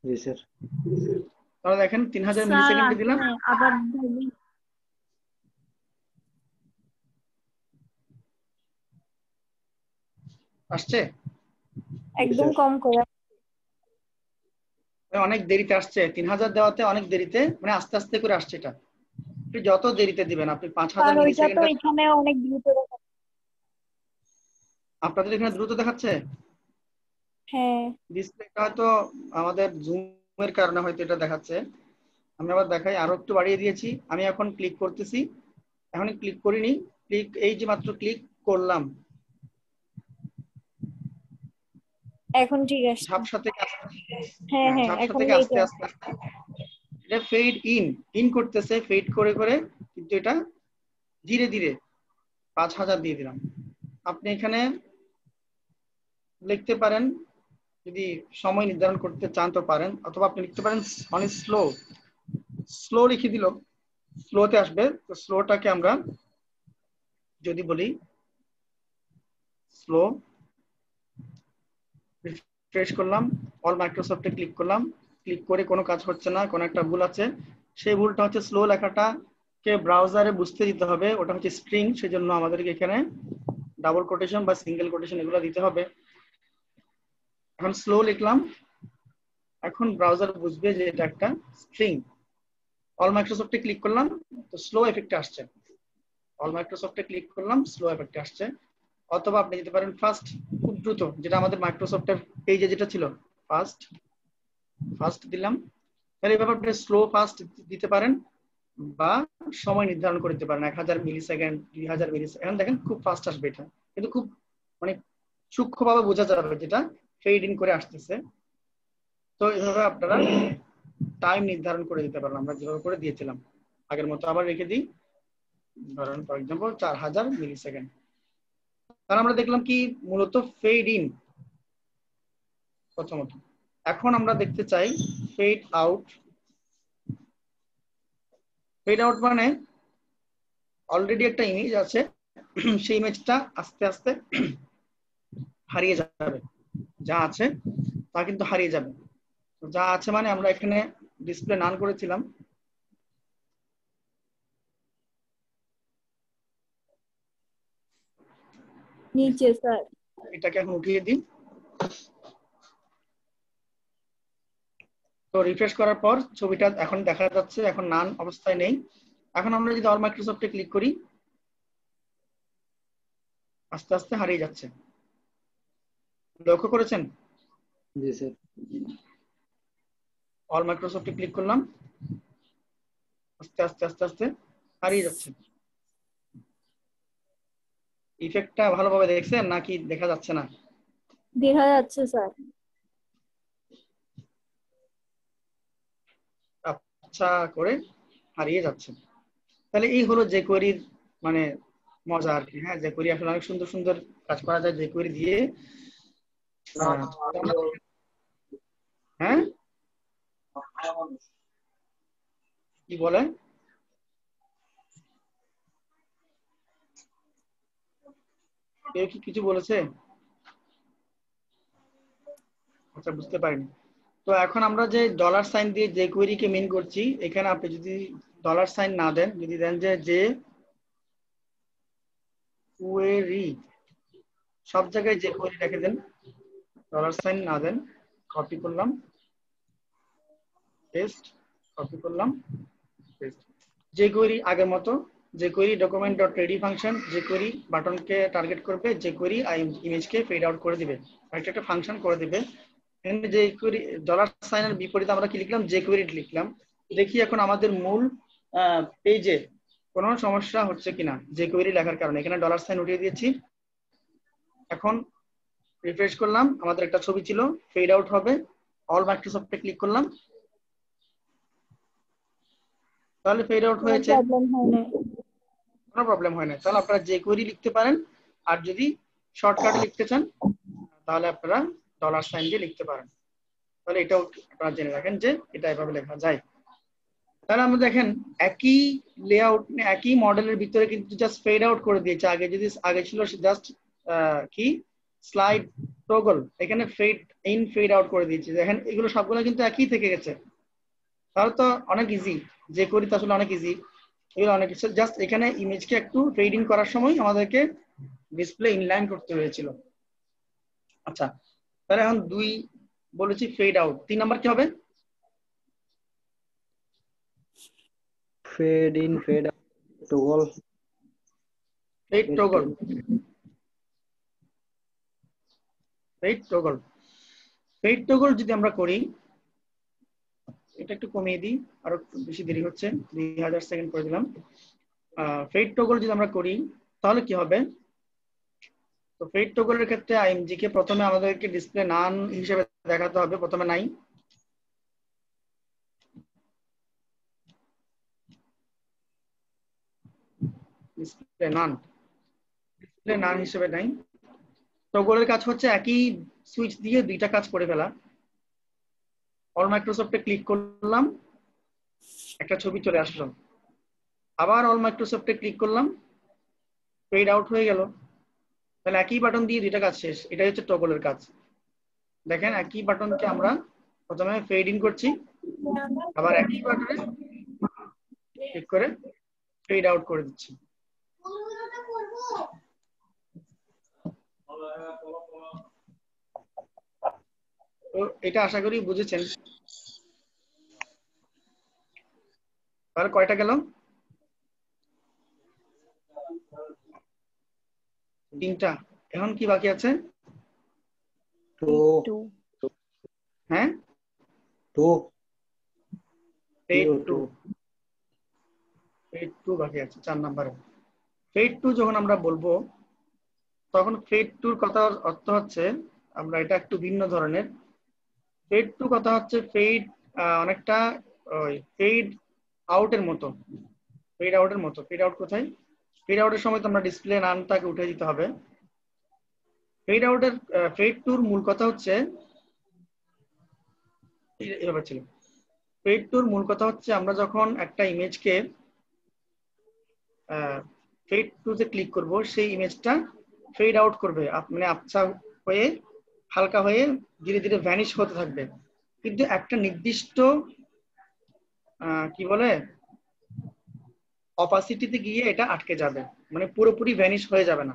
জি স্যার, তাহলে দেখেন 3000 মিলি সেকেন্ড দিলাম, আবার আসছে একদম কম করে, অনেক দেরিতে আসছে। 3000 দেওয়াতে অনেক দেরিতে, মানে আস্তে আস্তে করে আসছে এটা। আপনি যত দেরিতে দিবেন, আপনি 5000 আর ওইটা মিলিসেকেন্ড, তো এখানে অনেক দ্রুত দেখাচ্ছে। আপনাদের এখানে দ্রুত দেখাচ্ছে। হ্যাঁ ডিসপ্লেটা হয়তো আমাদের জুমের কারণে হয়তো এটা দেখাচ্ছে। আমি আবার দেখাই, আরো একটু বাড়িয়ে দিয়েছি। আমি এখন ক্লিক করতেছি, এখন ক্লিক করিনি, ক্লিক এই যে মাত্র ক্লিক করলাম, এখন ঠিক আছে। ঝাপসা থেকে হ্যাঁ হ্যাঁ ঝাপসা এখন থেকে আস্তে এইটা। আস্তে আস্তে এটা ফেড ইন ইন করতেছে, ফেড করে করে, কিন্তু এটা ধীরে ধীরে 5000 দিয়ে দিলাম। আপনি এখানে লিখতে পারেন, যদি সময় নির্ধারণ করতে চান তো পারেন, অথবা আপনি লিখতে পারেন অনেক স্লো, স্লো লিখে দিল, স্লোতে আসবে। তো স্লোটাকে আমরা যদি বলি স্লো, রিফ্রেশ করলাম, অল মাইক্রোসফটে ক্লিক করলাম, ক্লিক করে কোনো কাজ হচ্ছে না, কোনো একটা ভুল আছে। সেই ভুলটা হচ্ছে স্লো লেখাটাকে ব্রাউজারে বুঝতে দিতে হবে, ওটা হচ্ছে স্ট্রিং, সেজন্য আমাদেরকে এখানে ডাবল কোটেশন বা সিঙ্গেল কোটেশন এগুলো দিতে হবে। এখন স্লো লিখলাম, এখন ব্রাউজার বুঝবে যে এটা একটা স্ট্রিং। অল মাইক্রোসফটে ক্লিক করলাম, তো স্লো এফেক্টে আসছে, অল মাইক্রোসফটে ক্লিক করলাম, স্লো এফেক্টে আসছে। অথবা আপনি যেতে পারেন ফাস্ট, খুব দ্রুত, যেটা আমাদের মাইক্রোসফটের পেজে যেটা ছিল, ফাস্ট, ফাস্ট দিলাম। তাহলে এইভাবে আপনি স্লো ফাস্ট দিতে পারেন, বা সময় নির্ধারণ করে দিতে পারেন 1000 মিলিসেকেন্ড, 2000 মিলিসেকেন্ড। এখন দেখেন খুব ফাস্ট আসবে এটা, কিন্তু খুব মানে সূক্ষ্মভাবে বোঝা যাবে যেটা ফেড ইন করে আসতেছে। তো এইভাবে আপনারা টাইম নির্ধারণ করে দিতে পারেন, আমরা যেভাবে করে দিয়েছিলাম আগের মতো আবার রেখে দিই, ধরেন ফর এক্সাম্পল 4000 মিলিসেকেন্ড। তাহলে আমরা দেখলাম কি মূলত ফেড ইন প্রথমত। এখন আমরা দেখতে চাই ফেড আউট। ফেড আউট মানে অলরেডি একটা ইমেজ আছে, সেই ইমেজটা আস্তে আস্তে হারিয়ে যাবে, যা আছে তা কিন্তু হারিয়ে যাবে। যা আছে মানে আমরা এখানে ডিসপ্লে নান করেছিলাম, নিচে স্যার। এটাকে এখন উঠিয়ে দিই। তো রিফ্রেশ করার পর ছবিটা এখন দেখা যাচ্ছে, এখন নান অবস্থায় নেই। এখন আমরা যদি অল মাইক্রোসফটে ক্লিক করি, আস্তে আস্তে হারিয়ে যাচ্ছে, লক্ষ্য করেছেন? জি স্যার। অল মাইক্রোসফটে ক্লিক করলাম, আস্তে আস্তে আস্তে আস্তে হারিয়ে যাচ্ছে। ইফেক্টটা ভালোভাবে দেখছেন নাকি দেখা যাচ্ছে না? দেখা যাচ্ছে স্যার। আচ্ছা করে হারিয়ে যাচ্ছে। তাহলে এই হলো jQuery-র মানে মজা আর কি। হ্যাঁ, jQuery আসলে অনেক সুন্দর সুন্দর কাজ করা যায় jQuery দিয়ে। হ্যাঁ, কি বলে? কেউ কি কিছু বলেছে? আচ্ছা, বুঝতে পারিনি। তো এখন আমরা যে ডলার সাইন দিয়ে jQuery কে মিন করছি, এখানে আপনি যদি ডলার সাইন না দেন, যদি দেন যে jQuery, সব জায়গায় jQuery রেখে দেন, ডলার সাইন না দেন, কপি করলাম, পেস্ট, কপি করলাম, পেস্ট। jQuery আগের মতো, jQuery document dot ready function jQuery বাটনকে টার্গেট করবে, jQuery ইমেজকে ফেড আউট করে দিবে, একটা একটা ফাংশন করে দিবে। এখানে jQuery ডলার সাইনের বিপরীতে আমরা কি লিখলাম, jQuery লিখলাম। দেখি এখন আমাদের মূল পেজে কোনো সমস্যা হচ্ছে কিনা jQuery লেখার কারণে। এখানে ডলার সাইন উঠিয়ে দিয়েছি। এখন রিফ্রেশ করলাম, আমাদের একটা ছবি ছিল, ফেড আউট হবে, অল মাইক্রোসফটে ক্লিক করলাম, তাহলে ফেড আউট কোনো হয়েছে, প্রবলেম হয় না। কোনো প্রবলেম হয় না। তাহলে আপনারা jQuery লিখতে পারেন, আর যদি শর্টকাটে লিখতে চান তাহলে আপনারা ডলার সাইন দিয়ে লিখতে পারেন। তাহলে এটাও আপনারা জেনে রাখেন যে এটা এভাবে লেখা যায়। তাহলে আমরা দেখেন একই লেআউট, একই মডেলের ভিতরে কিন্তু জাস্ট ফেড আউট করে দিয়েছে। আগে ছিল জাস্ট কি স্লাইড টগল, এখানে ফেড ইন ফেড আউট করে দিয়েছে। দেখেন এগুলো সবগুলো কিন্তু একই থেকে গেছে। তাহলে তো অনেক ইজি, jQuery তো আসলে অনেক ইজি, এগুলো অনেক কিছু। জাস্ট এখানে ইমেজকে একটু ফেড ইন করার সময় আমাদেরকে ডিসপ্লে ইনলাইন করতে হয়েছিল। আচ্ছা, তাহলে এখন 2 বলেছি ফেড আউট, 3 নাম্বার কি হবে? Fade in fade out toggle fade toggle fade toggle যদি আমরা করি, এটা একটু কমিয়ে দিই, আরো বেশি দেরি হচ্ছে, 2000 সেকেন্ড করে দিলাম। ফেড টগল যদি আমরা করি তাহলে কি হবে? তো ফেড টগলের ক্ষেত্রে আইএমজি কে প্রথমে আমাদেরকে ডিসপ্লে নান হিসেবে দেখাতে হবে, প্রথমে নাই, ডিসপ্লে নান হিসেবে নাই। টগলের কাজ হচ্ছে একই সুইচ দিয়ে দুইটা কাজ করে ফেলা। অল মাইক্রোসফটে ক্লিক করলাম, একটা ছবি চলে আসলো, আবার অল মাইক্রোসফটে ক্লিক করলাম, ফেড আউট হয়ে গেল। তাহলে একই বাটন দিয়ে দুইটা কাজ শেষ। এটাই হচ্ছে টগলের কাজ। দেখেন একই বাটনকে আমরা প্রথমে ফেড ইন করছি, আবার একই বাটনে ক্লিক করে ফেড আউট করে দিচ্ছি। তো এটা আশা করি বুঝেছেন। তাহলে কয়টা গেল? 3টা। এখন কি বাকি আছে? হ্যাঁ, ফেড টু বাকি আছে 4 নম্বরে। ফেড টু যখন আমরা বলবো তখন ফেড টুর কথা অর্থ হচ্ছে, আমরা এটা একটু ভিন্ন ধরনের। ফেড টু কথা হচ্ছে ফেড অনেকটা ওই ফেড আউটের মতো। ফেড আউট কোথায়? ফেড আউটের সময় তো আমরা ডিসপ্লে নামটাকে উঠে দিতে হবে। ফেড টুর মূল কথা হচ্ছে, এভাবে ছিল, ফেড টুর মূল কথা হচ্ছে আমরা যখন একটা ইমেজকে ফেড টুতে ক্লিক করব, সেই ইমেজটা ফেড আউট করবে, মানে আবছা হয়ে হালকা হয়ে ধীরে ধীরে ভ্যানিশ হতে থাকবে, কিন্তু একটা নির্দিষ্ট কি বলে অপাসিটিতে গিয়ে এটা আটকে যাবে, মানে পুরোপুরি ভ্যানিশ হয়ে যাবে না।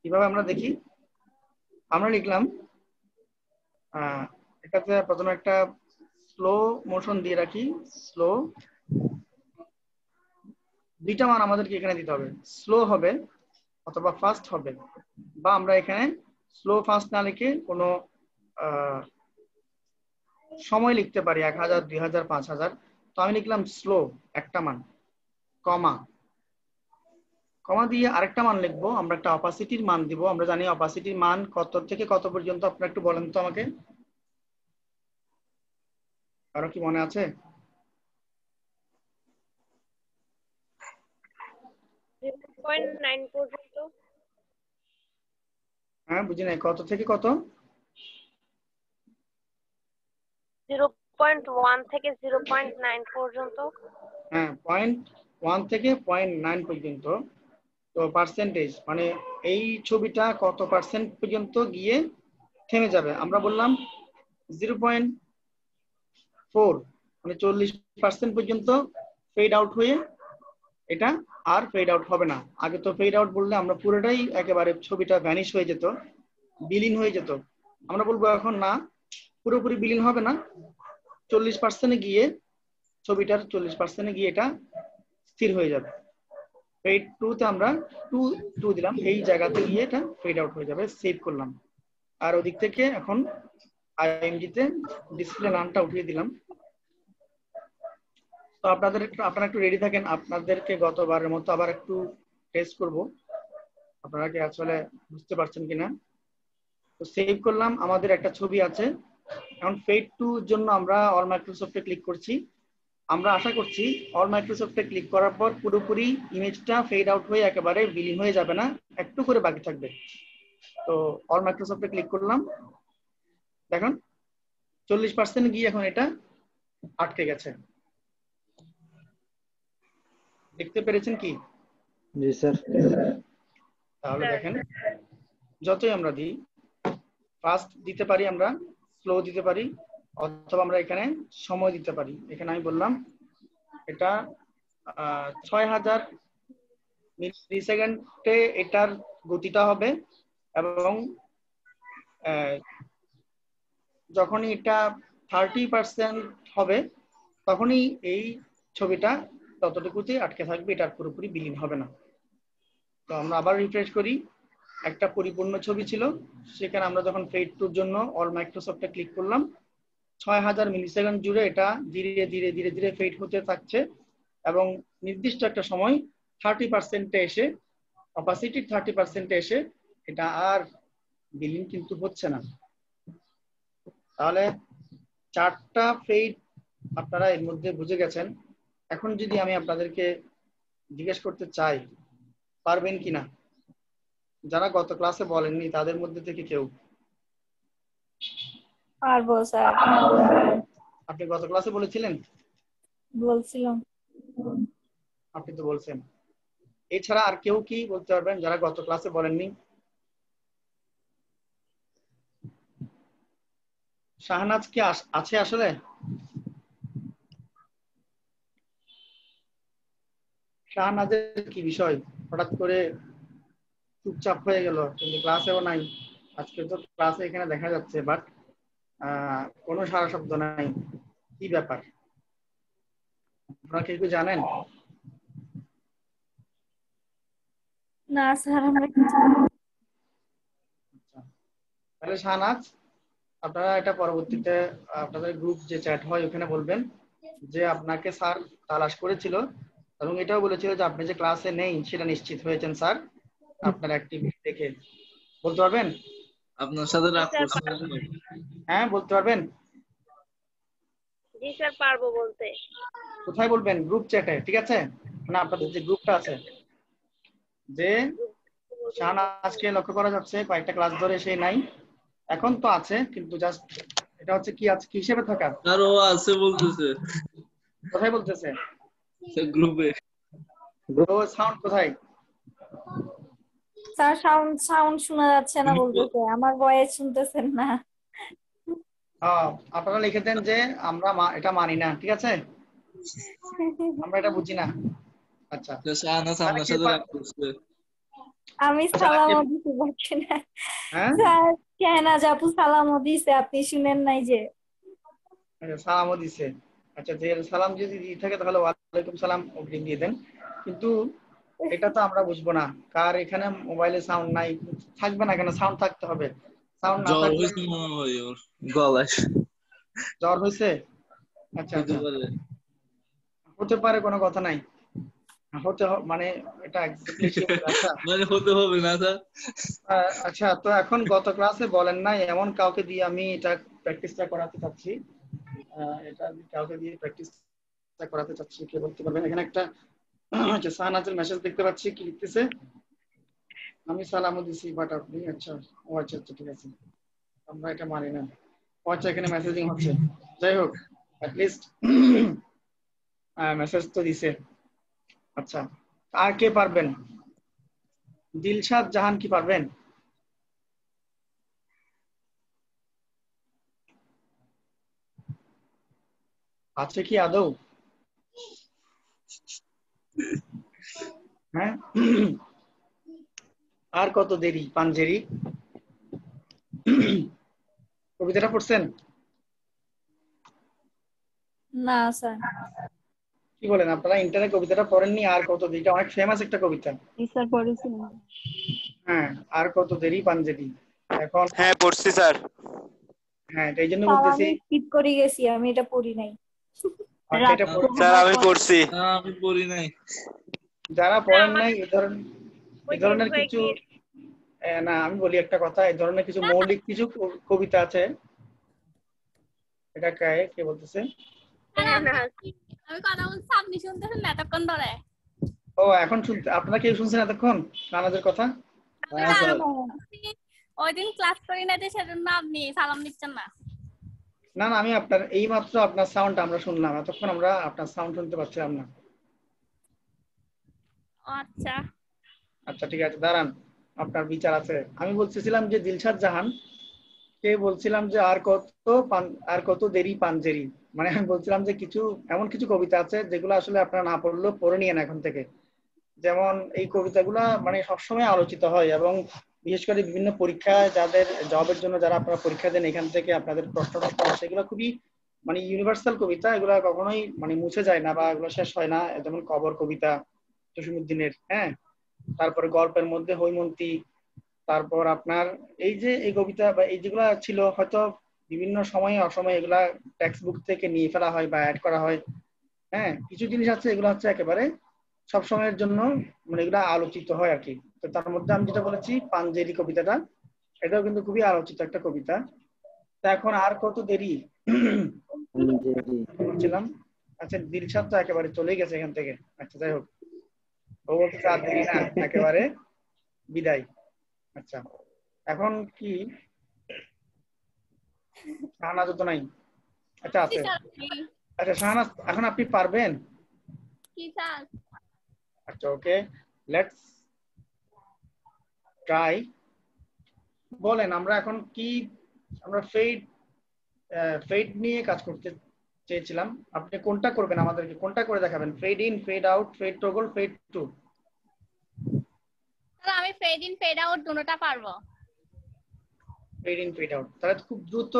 কিভাবে আমরা দেখি, আমরা লিখলাম এটাতে প্রথমে একটা স্লো মোশন দিয়ে রাখি, স্লো, দুইটা মান আমাদেরকে এখানে দিতে হবে, স্লো হবে অথবা ফাস্ট হবে, বা আমরা এখানে স্লো ফাস্ট না লিখে কোনো সময় লিখতে পারি, 1000, 2000, 5000। তো আমি লিখলাম স্লো একটা মান, কমা দিয়ে আরেকটা মান লিখবো, আমরা একটা অপাসিটির মান দিব। আমরা জানি অপাসিটির মান কত থেকে কত পর্যন্ত, আপনারা একটু বলেন তো আমাকে, কারো কি মনে আছে? 0.9 পর্যন্ত। হ্যাঁ, বুঝি নাই, কত থেকে কত? 0.1 থেকে 0.9 পর্যন্ত। হ্যাঁ, 0.1 থেকে 0.9 পর্যন্ত। তো পার্সেন্টেজ মানে এই ছবিটা কত পার্সেন্ট পর্যন্ত গিয়ে থেমে যাবে। আমরা বললাম 0.4, মানে 40% পর্যন্ত ফেড আউট হয়ে এটা আর ফেড আউট হবে না। আগে তো ফেড আউট বললে আমরা পুরোটাই একেবারে ছবিটা ভ্যানিশ হয়ে যেত, বিলীন হয়ে যেত। আমরা বলবো এখন না, পুরোপুরি বিলীন হবে না, 40% গিয়ে ছবিটার 40% গিয়ে এটা স্থির হয়ে যাবে। ফেড টুতে আমরা 2 দিলাম, এই জায়গাতে গিয়ে এটা ফেড আউট হয়ে যাবে। সেভ করলাম, আর ওদিক থেকে এখন আইএমজি তে ডিসপ্লে নামটা উঠিয়ে দিলাম। তো আপনারা একটু রেডি থাকেন, আপনাদেরকে গতবারের মতো আবার একটু টেস্ট করব, আপনারা কি আসলে বুঝতে পারছেন কিনা। তো সেভ করলাম, আমাদের একটা ছবি আছে। এখন ফেড টু জন্য আমরা অল মাইক্রোসফটে ক্লিক করছি। আমরা আশা করছি অল মাইক্রোসফটে ক্লিক করার পর পুরোপুরি ইমেজটা ফেড আউট হয়ে একেবারে বিলীন হয়ে যাবে না, একটু করে বাকি থাকবে। তো অল মাইক্রোসফটে ক্লিক করলাম, দেখুন 40% গিয়ে এখন এটা আটকে গেছে। দেখতে পেরেছেন কি? জি স্যার। তাহলে দেখেন, যতই আমরা দিই, ফাস্ট দিতে পারি, আমরা স্লো দিতে পারি, অথবা আমরা এখানে সময় দিতে পারি। এখানে আমি বললাম এটা 6000 মিলি সেকেন্ডে এটার গতিটা হবে, এবং যখনই এটা 30% হবে তখনই এই ছবিটা ততটুকুতেই আটকে থাকবে, এটা পুরোপুরি বিলীন হবে না। তো আমরা আবার রিফ্রেশ করি, একটা পরিপূর্ণ ছবি ছিল, সেখানে আমরা যখন ফেড টুর জন্য অল মাইক্রোসফটে ক্লিক করলাম 6000 মিলিসেকেন্ড জুড়ে এটা ধীরে ধীরে ধীরে ধীরে ফেড হতে থাকছে এবং নির্দিষ্ট একটা সময় 30% এসে অপাসিটি 30% এসে এটা আর বিলীন কিন্তু হচ্ছে না। তাহলে 4টা ফেড আপনারা এর মধ্যে বুঝে গেছেন। এখন যদি আমি আপনাদেরকে জিজ্ঞেস করতে চাই পারবেন কিনা, যারা গত ক্লাসে বলেননি তাদের মধ্যে থেকে কেউ? পারবো স্যার, আপনি গত ক্লাসে বলেছিলেন? বলছিলাম। আপনি তো বলছেন। এছাড়া আর কেউ কি বলতে পারবেন যারা গত ক্লাসে বলেননি? শাহনাজ কি আছে আসলে? শাহনাজের কি বিষয়, হঠাৎ করে চুপচাপ হয়ে গেল, কিন্তু ক্লাসেও নাই। আজকে তো ক্লাসে এখানে দেখা যাচ্ছে, বাট কোনো সারা শব্দ নাই, কি ব্যাপার? আপনারা কি একটু জানেন? না স্যার, আমরা কিছু তাহলে শাহনাজ, আপনারা এটা পরবর্তীতে আপনাদের গ্রুপ যে চ্যাট হয় ওখানে বলবেন যে আপনাকে স্যার তালাশ করেছিল এবং এটাও বলেছিল যে আপনি যে ক্লাসে নেই সেটা নিশ্চিত হয়েছেন স্যার আপনার অ্যাক্টিভিটি দেখে। বলতে পারবেন? আপনার সাথে রাগ স্যার করছে পারবো। হ্যাঁ বলতে পারবেন? জি স্যার পারবো বলতে। কোথায় বলবেন? গ্রুপ চ্যাটে, ঠিক আছে? মানে আপনাদের যে গ্রুপটা আছে, যে শাহনাজকে লক্ষ্য করা যাচ্ছে কয়েকটা ক্লাস ধরে সে নাই, এখন তো আছে কিন্তু জাস্ট এটা হচ্ছে কি আছে কি হিসেবে থাকা। আর ও আছে বলতেছে কোথায় বলতেছে? গ্রুপে। ও সাউন্ড কোথায়? স্যার সাউন্ড শোনা যাচ্ছে না বলতেছে, আমার ভয়েস শুনতেছেন না। আপনারা লিখে দেন যে আমরা এটা মানি না, ঠিক আছে? আমরা এটা বুঝি না। আচ্ছা, শাহনাজ আপনার সাথে রাগ করছে। আমি সালামও দিতে পারছি না হ্যাঁ স্যার। শাহনাজ আপু সালামও দিছে, আপনি শুনেন নাই যে? সালামও দিছে। আচ্ছা, যে সালাম যদি দিয়ে থাকে তাহলে ওয়ালাইকুম সালাম অগ্রিম দিয়ে দেন, কিন্তু এটা তো আমরা বুঝবো না কার এখানে মোবাইলে সাউন্ড নাই। থাকবে না কেন, সাউন্ড থাকতে হবে। সাউন্ড না জ্বর থাকলে হয়েছে মনে হয় ওর গলায়। জ্বর হয়েছে? আচ্ছা হতে আচ্ছা, পারে। হতে পারে, কোনো কথা নাই। মানে এটা এক্স্যাক্টলি কি হবে? আচ্ছা মানে হতে হবে না স্যার। আচ্ছা, তো এখন গত ক্লাসে বলেন নাই এমন কাউকে দিয়ে আমি এটা প্র্যাকটিসটা করাতে চাচ্ছি। এটা কাউকে দিয়ে প্র্যাকটিসটা করাতে চাচ্ছি, কে বলতে পারবেন? এখানে একটা শাহনাজের মেসেজ দেখতে পাচ্ছি, কি লিখতেছে? আমি সালামও দিছি বাট আপনি, আচ্ছা ও আচ্ছা আচ্ছা ঠিক আছে, আমরা এটা মানি না। ও আচ্ছা, এখানে মেসেজিং হচ্ছে। যাই হোক, অ্যাটলিস্ট মেসেজ তো দিছে। আচ্ছা, আর কে পারবেন? দিলশাদ জাহান কি পারবেন? আছে কি আদৌ? হ্যাঁ আর কত দেরি পাঞ্জেরি কবিতাটা পড়ছেন? না স্যার। কি বলেন আপনারা, ইন্টারনেট কবিতাটা পড়েননি? আর কত দেরি, এটা অনেক ফেমাস একটা কবিতা। স্যার পড়েছিলাম। হ্যাঁ, আর কত দেরি পাঞ্জেরি। এখন হ্যাঁ পড়ছি স্যার। হ্যাঁ, এই জন্য স্যার বলতেছি। আমি স্কিপ করে গেছি, আমি এটা পড়ি নাই। আচ্ছা, এটা স্যার আমি পড়ছি। না আমি পড়ি নাই। যারা পড়েন নাই এই ওই ধরনের দেখবো কিছু, কি না আমি বলি একটা কথা, এই ধরনের কিছু মৌলিক কিছু কবিতা আছে। এটা কে বলতেছে? না আমি কথা বলছি, আপনি শুনতেছেন না এতক্ষণ ধরে? ও এখন শুনতে, আপনারা কেউ শুনছেন এতক্ষণ শাহনাজের কথা? হ্যাঁ স্যার। ওই দিন ক্লাস করি না যে সেজন্য আপনি সালাম দিচ্ছেন না। না না, আমি আপনার এইমাত্র আপনার সাউন্ড আমরা শুনলাম, এতক্ষণ আমরা আপনার সাউন্ড শুনতে পাচ্ছিলাম না। আচ্ছা আচ্ছা ঠিক আছে, দাঁড়ান, আপনার বিচার আছে। আমি বলতেছিলাম যে দিলশাদ জাহান কে বলছিলাম যে আর কত দেরি পাঞ্জেরি, মানে আমি বলছিলাম যে এমন কিছু কবিতা আছে যেগুলো আসলে আপনারা না পড়লেও পড়ে নিয়েন এখন থেকে। যেমন এই কবিতাগুলা মানে সবসময় আলোচিত হয় এবং বিশেষ করে বিভিন্ন পরীক্ষা যাদের জবের জন্য যারা আপনারা পরীক্ষা দেন, এখান থেকে আপনাদের প্রশ্নটা সেগুলো খুবই মানে ইউনিভার্সাল কবিতা, এগুলা কখনোই মানে মুছে যায় না বা এগুলো শেষ হয় না। যেমন কবর কবিতা জসিমউদ্দিনের, হ্যাঁ। তারপরে গল্পের মধ্যে হৈমন্তী, তারপর আপনার এই যে এই কবিতা বা এই যেগুলা ছিল হয়তো বিভিন্ন সময়ে অসময়ে এগুলা টেক্সট বুক থেকে নিয়ে ফেলা হয় বা অ্যাড করা হয়, হ্যাঁ। কিছু জিনিস আছে এগুলো হচ্ছে একেবারে সব সময়ের জন্য, মানে এগুলা আলোচিত হয় আর কি। তো তার মধ্যে আমি যেটা বলেছি পাঞ্জেরি কবিতাটা, এটাও কিন্তু খুবই আলোচিত একটা কবিতা। তা এখন আর কত দেরি বলছিলাম। আচ্ছা দিলশাদ তো একেবারে চলে গেছে এখান থেকে। আচ্ছা যাই হোক, ও বলতেছে আর দেরি না, একেবারে বিদায়। আচ্ছা এখন কি শাহনাজ তো নাই? আচ্ছা কি আছে। স্যার আপনি? আচ্ছা শাহনাজ, এখন আপনি পারবেন? কি স্যার? আচ্ছা ওকে, লেটস ট্রাই। বলেন আমরা এখন কি, আমরা ফেড নিয়ে কাজ করতে চেয়েছিলাম। আপনি কোনটা করবেন, আমাদেরকে কোনটা করে দেখাবেন? Fade in, fade out, fade toggle, fade to? Sir আমি ফেড ইন ফেড আউট দুটোটা পারবো। ফেড ইন, ফেড আউট, তাহলে খুব দ্রুত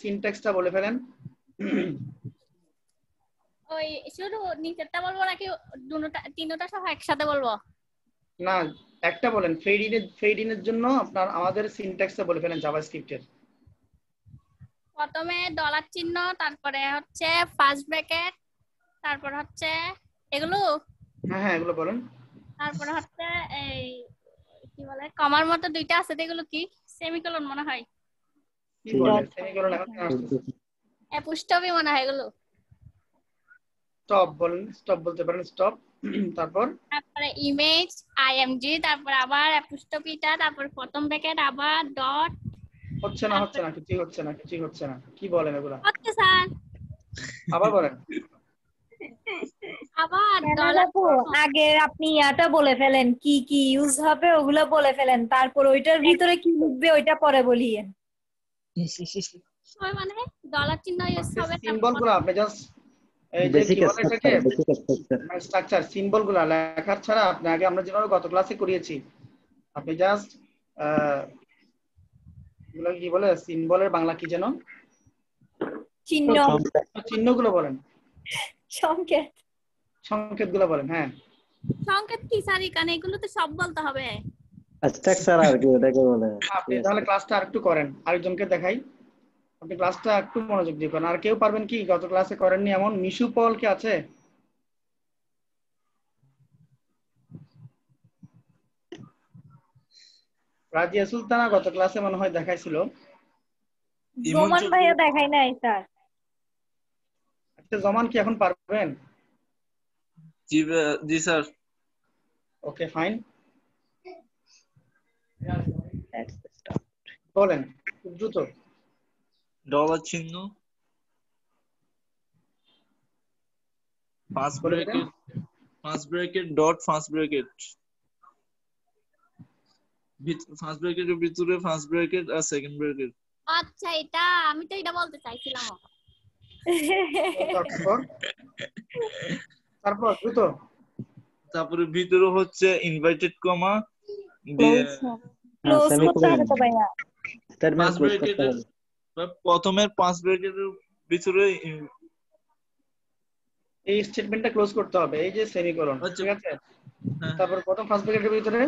সিনট্যাক্সটা বলে ফেলেন। ওই শুধু নিচেরটা বলবো নাকি দুটোটা তিনটা সহ একসাথে বলবো? না, একটা বলেন। ফেড ইনের জন্য আপনার আমাদের সিনট্যাক্সটা বলে ফেলেন জাভাস্ক্রিপ্টের। প্রথমে ডলার চিহ্ন, তারপরে হচ্ছে ফার্স্ট ব্র্যাকেট, তারপর হচ্ছে এগুলো, হ্যাঁ হ্যাঁ এগুলো বলেন। তারপরে হচ্ছে এই কি বলে কমার মতো দুইটা আছে, এগুলো কি সেমিকোলন মনে হয়, কি বলে সেমিকোলন এখন কেন আসতেছে? অ্যাপোস্ট্রফি মনে হয় এগুলো। স্টপ বলেন, স্টপ বলতে পারেন, স্টপ। তারপর তারপরে ইমেজ আইএমজি, তারপর আবার অ্যাপোস্ট্রফিটা, তারপর প্রথম ব্র্যাকেট আবার ডট। হচ্ছে না, হচ্ছে না, কিছুই হচ্ছে না, কিছুই হচ্ছে না। কি বলেন এগুলা? হচ্ছে স্যার, আবার বলেন। আবার কেন ডলার বাবু, আগে আপনি ইয়াটা বলে ফেলেন, কি কি ইউজ হবে ওগুলা বলে ফেলেন, তারপর ওইটার ভিতরে কি লিখবে ওইটা পরে বলিয়েন। মানে ডলার চিহ্ন ইউজ হবে, সিম্বল গুলো আপনি জাস্ট এই যে কি বলে এটাকে স্ট্রাকচার, সিম্বল গুলা লেখার ছাড়া আপনি আগে, আমরা যেভাবে গত ক্লাসে করিয়েছি, আপনি জাস্ট এগুলো কি বলে, সিম্বলের বাংলা কি যেন, চিহ্ন, চিহ্নগুলো বলেন, সংকেত। সংকেত গুলো বলেন। হ্যাঁ সংকেত কি স্যার, এখানে এগুলো তো সব বলতে হবে। স্ট্রাকচার আর কি ওটাকে বলে। আপনি তাহলে ক্লাসটা আরেকটু করেন, আরেকজনকে দেখাই। আপনি ক্লাসটা একটু মনোযোগ দিয়ে করেন। আর কেউ পারবেন কি গত ক্লাসে করেননি এমন? মিশু পল কে আছে? রাজিয়া সুলতানা গত ক্লাসে মনে হয় দেখাইছিল। জমান ভাইয়া দেখাই নাই স্যার। আচ্ছা জমান কি এখন পারবেন? জি স্যার। ওকে ফাইন, বলেন খুব দ্রুত। ডলার চিহ্ন, first bracket dot first bracket, first ব্র্যাকেটের ভিতরে ফার্স্ট ব্র্যাকেট আর সেকেন্ড ব্র্যাকেট। আচ্ছা এটা আমি তো এটা বলতে চাইছিলাম। তারপর দ্রুত। তারপরে ভিতরে হচ্ছে ইনভাইটেড কমা, ক্লোজ করতে হবে তো ভাইয়া। ফার্স্ট ব্র্যাকেটের প্রথমের ফার্স্ট ব্র্যাকেটের ভিতরে এই স্টেটমেন্টটা ক্লোজ করতে হবে, এই যে সেমিকোলন, ঠিক আছে? তারপর প্রথম ফার্স্ট ব্র্যাকেটের ভিতরে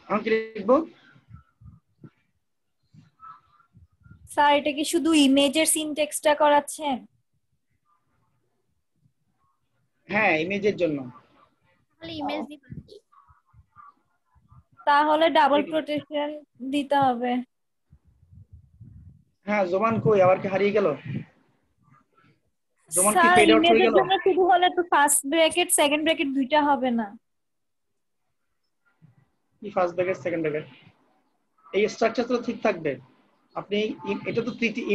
আমি কি লিখবো? স্যার এটা কি শুধু ইমেজের সিনট্যাক্সটা করাচ্ছেন? হ্যাঁ ইমেজের জন্য। তাহলে ইমেজ দিতে, তাহলে ডাবল প্রোটেকশন দিতে হবে। হ্যাঁ জমান কই, আবার কি হারিয়ে গেল? জমান কি স্যার ফেড আউট হয়ে ইমেজের গেল? জন্য শুধু হলে তো ফার্স্ট ব্র্যাকেট সেকেন্ড ব্র্যাকেট দুইটা হবে না? কি ফার্স্ট ব্র্যাকেট সেকেন্ড ব্র্যাকেট, এই স্ট্রাকচার তো ঠিক থাকবে। আপনি এটা তো তৃতীয়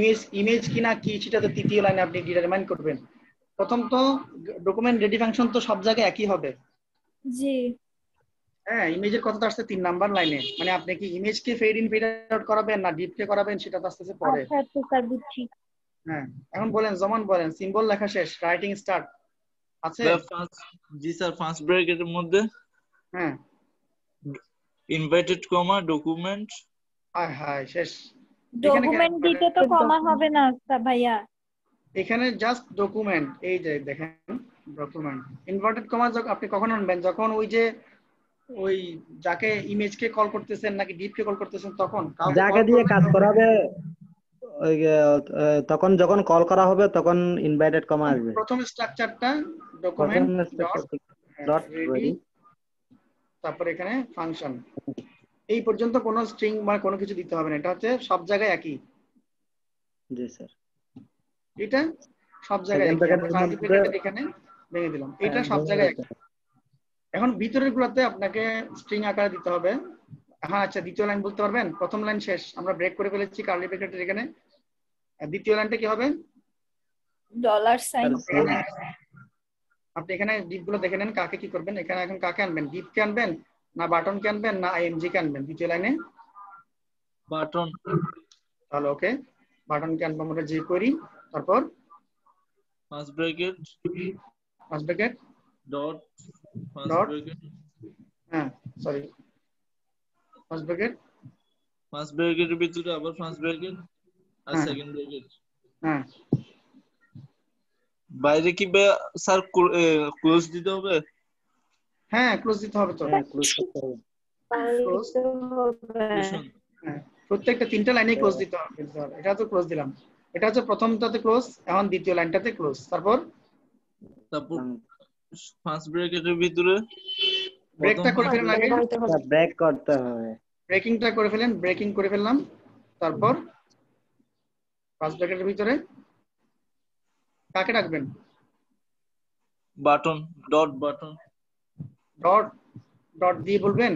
ইমেজ কিনা কি সেটা তো তৃতীয় লাইনে আপনি ডিটারমাইন করবেন। প্রথম তো ডকুমেন্ট রেডি ফাংশন তো সব জায়গায় একই হবে। জি হ্যাঁ ইমেজের কথাটা আসছে 3 নাম্বার লাইনে, মানে আপনি কি ইমেজকে ফেড ইন ফেড আউট করাবেন না ডিপকে করাবেন সেটা তো আসতেছে পরে। আচ্ছা আচ্ছা স্যার বুঝছি। হ্যাঁ এখন বলেন জমান, বলেন সিম্বল লেখা শেষ, রাইটিং স্টার্ট আছে? জি স্যার। ফার্স্ট ব্র্যাকেটের মধ্যে হ্যাঁ ইনভাইটেড কমা ডকুমেন্ট, হায় হায় শেষ। ডকুমেন্ট দিতে তো কমা হবে না ভাইয়া। এখানে জাস্ট ডকুমেন্ট, এই যে দেখেন ডকুমেন্ট, ইনভার্টেড কমা আপনি কখন আনবেন? যখন ওই যাকে ইমেজকে কল করতেছেন নাকি ডিপকে কল করতেছেন তখন কাউকে যাকে কল দিয়ে করবেন কাজ করাবে ওই তখন যখন কল করা হবে তখন ইনভাইটেড কমা আসবে। প্রথম স্ট্রাকচারটা প্রথম ডকুমেন্ট ডট রেডি, রেডি, তারপর এখানে ফাংশন। এই পর্যন্ত কোনো স্ট্রিং বা কোনো কিছু দিতে হবে না, এটা হচ্ছে সব জায়গায় একই। জি স্যার। এটা সব জায়গায় সেকেন্ড একই, আমরা ব্র্যাকেটের কার্লি মধ্যে ব্র্যাকেট এখানে ভেঙে দিলাম, এটা সব জায়গায় একই। এখন ভিতরের গুলোতে আপনাকে স্ট্রিং আকারে দিতে হবে। হ্যাঁ আচ্ছা, দ্বিতীয় লাইন বলতে পারবেন? প্রথম লাইন শেষ, আমরা ব্রেক করে ফেলেছি কার্লি ব্র্যাকেটের এখানে। দ্বিতীয় লাইনটা কি হবে? $। আপনি এখানে ডিপ গুলো দেখে নেন, কাকে কি করবেন। এখানে এখন কাকে আনবেন? ডিপ কে আনবেন না বাটন কে আনবেন না আইএমজি কে আনবেন দ্বিতীয় লাইনে? বাটন। তাহলে ওকে, বাটন কে আনবো আমরা যে করি। তারপর first bracket dot first dot, bracket, হ্যাঁ সরি, ফার্স্ট ব্র্যাকেটের ভিতরে আবার ফার্স্ট ব্র্যাকেট আর হ্যাঁ। Second bracket. হ্যাঁ বাইরে কি স্যার ক্লোজ দিতে হবে? হ্যাঁ ক্লোজ দিতে হবে তো। হ্যাঁ ক্লোজ করতে হবে। Close, Closing। হ্যাঁ প্রত্যেকটা 3টা লাইনে ক্লোজ দিতে হবে। এটা তো ক্লোজ দিলাম, এটা হচ্ছে প্রথমটাতে ক্লোজ, এখন দ্বিতীয় লাইনটাতে ক্লোজ। তারপর ফার্স্ট ব্র্যাকেটের ভিতরে ব্রেকটা করে ফেলেন আগে, ব্রেক করতে হবে। ব্রেকিংটা করে ফেলেন, ব্রেকিং করে ফেললাম। তারপর ফার্স্ট ব্র্যাকেটের ভিতরে কাকে রাখবেন? Button dot button dot, dot দিয়ে বলবেন।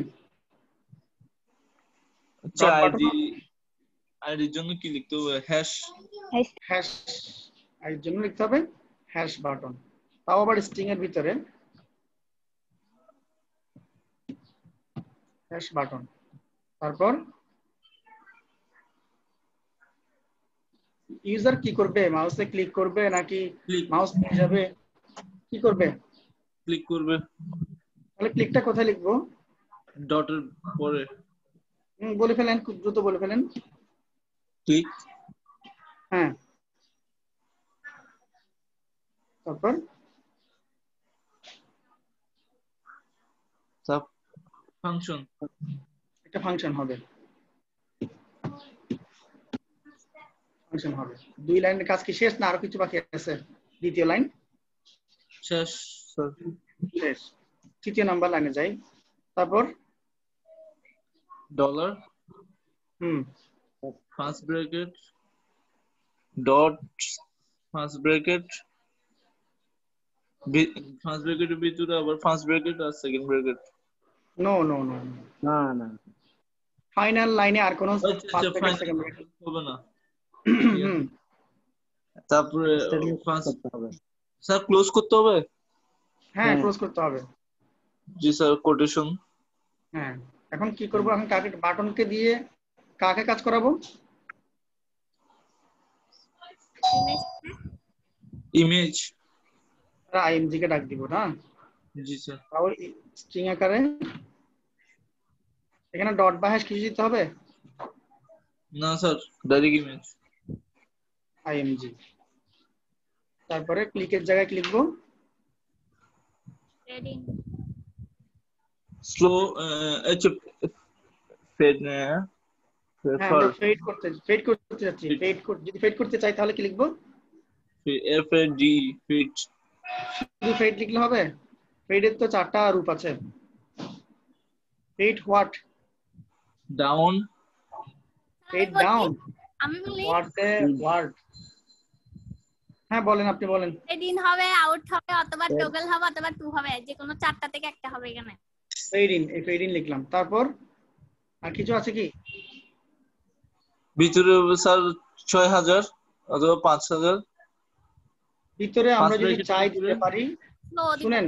আচ্ছা Dot button? আইডির জন্য কি লিখতে হবে? হ্যাশ এর জন্য লিখতে হবে হ্যাশ বাটন, তাও আবার স্ট্রিং এর ভিতরে হ্যাশ বাটন। তারপর ইউজার কি করবে? মাউসে ক্লিক করবে নাকি মাউস নিয়ে যাবে, কি করবে? ক্লিক করবে। তাহলে ক্লিকটা কোথায় লিখবো? ডটের পরে বলে ফেলেন, খুব দ্রুত বলে ফেলেন। ক্লিক। হ্যাঁ তারপর সাব ফাংশন, একটা ফাংশন হবে, ফাংশন হবে। 2 লাইনের কাজ কি শেষ না আরো কিছু বাকি আছে? দ্বিতীয় লাইন শেষ স্যার। শেষ, তৃতীয় নাম্বার লাইনে যাই। তারপর dollar first bracket dot first bracket, first ব্র্যাকেটের ভিতরে আবার ফার্স্ট ব্র্যাকেট আর second bracket. No no no না না, ফাইনাল লাইনে আর কোনো আচ্ছা first bracket final second bracket হবে না। তারপরে করতে হবে। স্যার ক্লোজ করতে হবে। হ্যাঁ ক্লোজ করতে হবে। জি স্যার, কোটেশন। হ্যাঁ এখন কি করব? এখন কাকে বাটনকে দিয়ে কাকে কাজ করাবো? ইমেজ। আইএমজি কে ডাক দিব না? জি স্যার। তাহলে স্ট্রিং আকারে এখানে ডট বা হ্যাশ কিছু দিতে হবে না স্যার, ডাইরেক্ট ইমেজ আইএমজি। তারপরে ক্লিকের জায়গায় লিখবো স্লো আচ্ছা ফেড হ্যাঁ আমরা ফেড করতে যাচ্ছি। যদি ফেড করতে চাই তাহলে কি লিখবো? F A D fade. শুধু ফেড লিখলে হবে? ফেডের তো 4টা রূপ আছে। Fade what? Down. Fade down. আমি বলি ওয়ার্ড। হ্যাঁ বলেন, আপনি বলেন। ফেড ইন হবে, আউট হবে, অথবা টগল হবে, অথবা টু হবে, যে কোনো 4টা থেকে একটা হবে এখানে। ফেড ইন, এই ফেড ইন লিখলাম। তারপর আর কিছু আছে কি? ভিতরে স্যার 6000 অথবা 5000। ভিতরে আমরা যদি চাই দিতে পারি। শুনেন,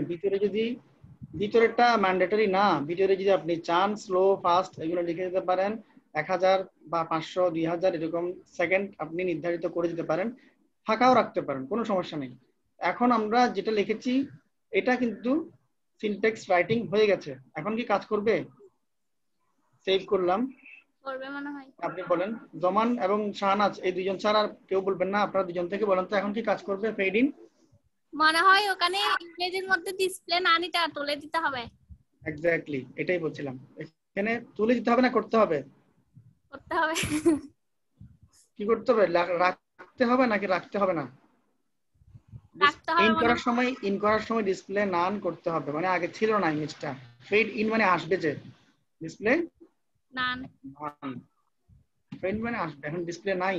ভিতরেরটা ম্যান্ডেটরি না। ভিতরে যদি আপনি চান স্লো ফাস্ট এগুলো লিখে দিতে পারেন। 1000 বা 500 2000 এরকম সেকেন্ড আপনি নির্ধারিত করে দিতে পারেন, ফাঁকাও রাখতে পারেন, কোনো সমস্যা নেই। এখন আমরা যেটা লিখেছি এটা কিন্তু সিনট্যাক্স রাইটিং হয়ে গেছে। এখন কি কাজ করবে? সেভ করলাম, করবে মনে হয়। আপনি বলেন। জমান এবং শাহনাজ এই দুইজন ছাড়া আর কেউ বলবেন না? আপনারা দুজন থেকে বলেন তো এখন কি কাজ করবে ফেড ইন? মনে হয় ওখানে ইমেজের মধ্যে ডিসপ্লে নানিটা তুলে দিতে হবে। এক্স্যাক্টলি, এটাই বলছিলাম। এখানে তুলে দিতে হবে না করতে হবে? করতে হবে। কি করতে হবে? রাখতে হবে নাকি রাখতে হবে না? রাখতে হবে ইন মনে করার সময় ডিসপ্লে নান করতে হবে, মানে আগে ছিল না ইমেজটা। ফেড ইন মানে আসবে যে ডিসপ্লে নান। নান, ফেড মানে আসবে। এখন ডিসপ্লে নাই,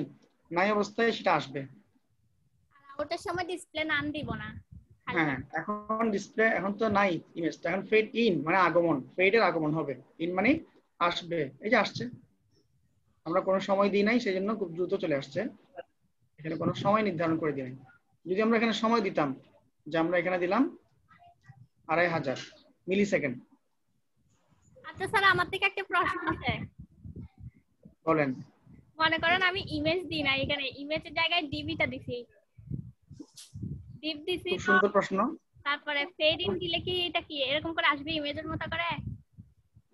নাই অবস্থায় সেটা আসবে। আর ওটার সময় ডিসপ্লে নান দিব না। হ্যাঁ, এখন ডিসপ্লে এখন তো নাই ইমেজটা, এখন ফেড ইন মানে আগমন, ফেডের আগমন হবে, ইন মানে আসবে। এই যে আসছে, আমরা কোনো সময় দিই নাই সেজন্য খুব দ্রুত চলে আসছে। এখানে কোনো সময় নির্ধারণ করে দিই নাই। যদি আমরা এখানে সময় দিতাম, যে আমরা এখানে দিলাম 2500 মিলি সেকেন্ড। আচ্ছা স্যার, আমার থেকে একটা প্রশ্ন আছে। বলেন। মনে করেন আমি ইমেজ দিই না, এখানে ইমেজের জায়গায় ডিবিটা দিছি, ডিপ দিছি, খুব তো সুন্দর প্রশ্ন। তারপরে ফেড ইন দিলে কি এটা কি এরকম করে আসবে ইমেজের মতো করে?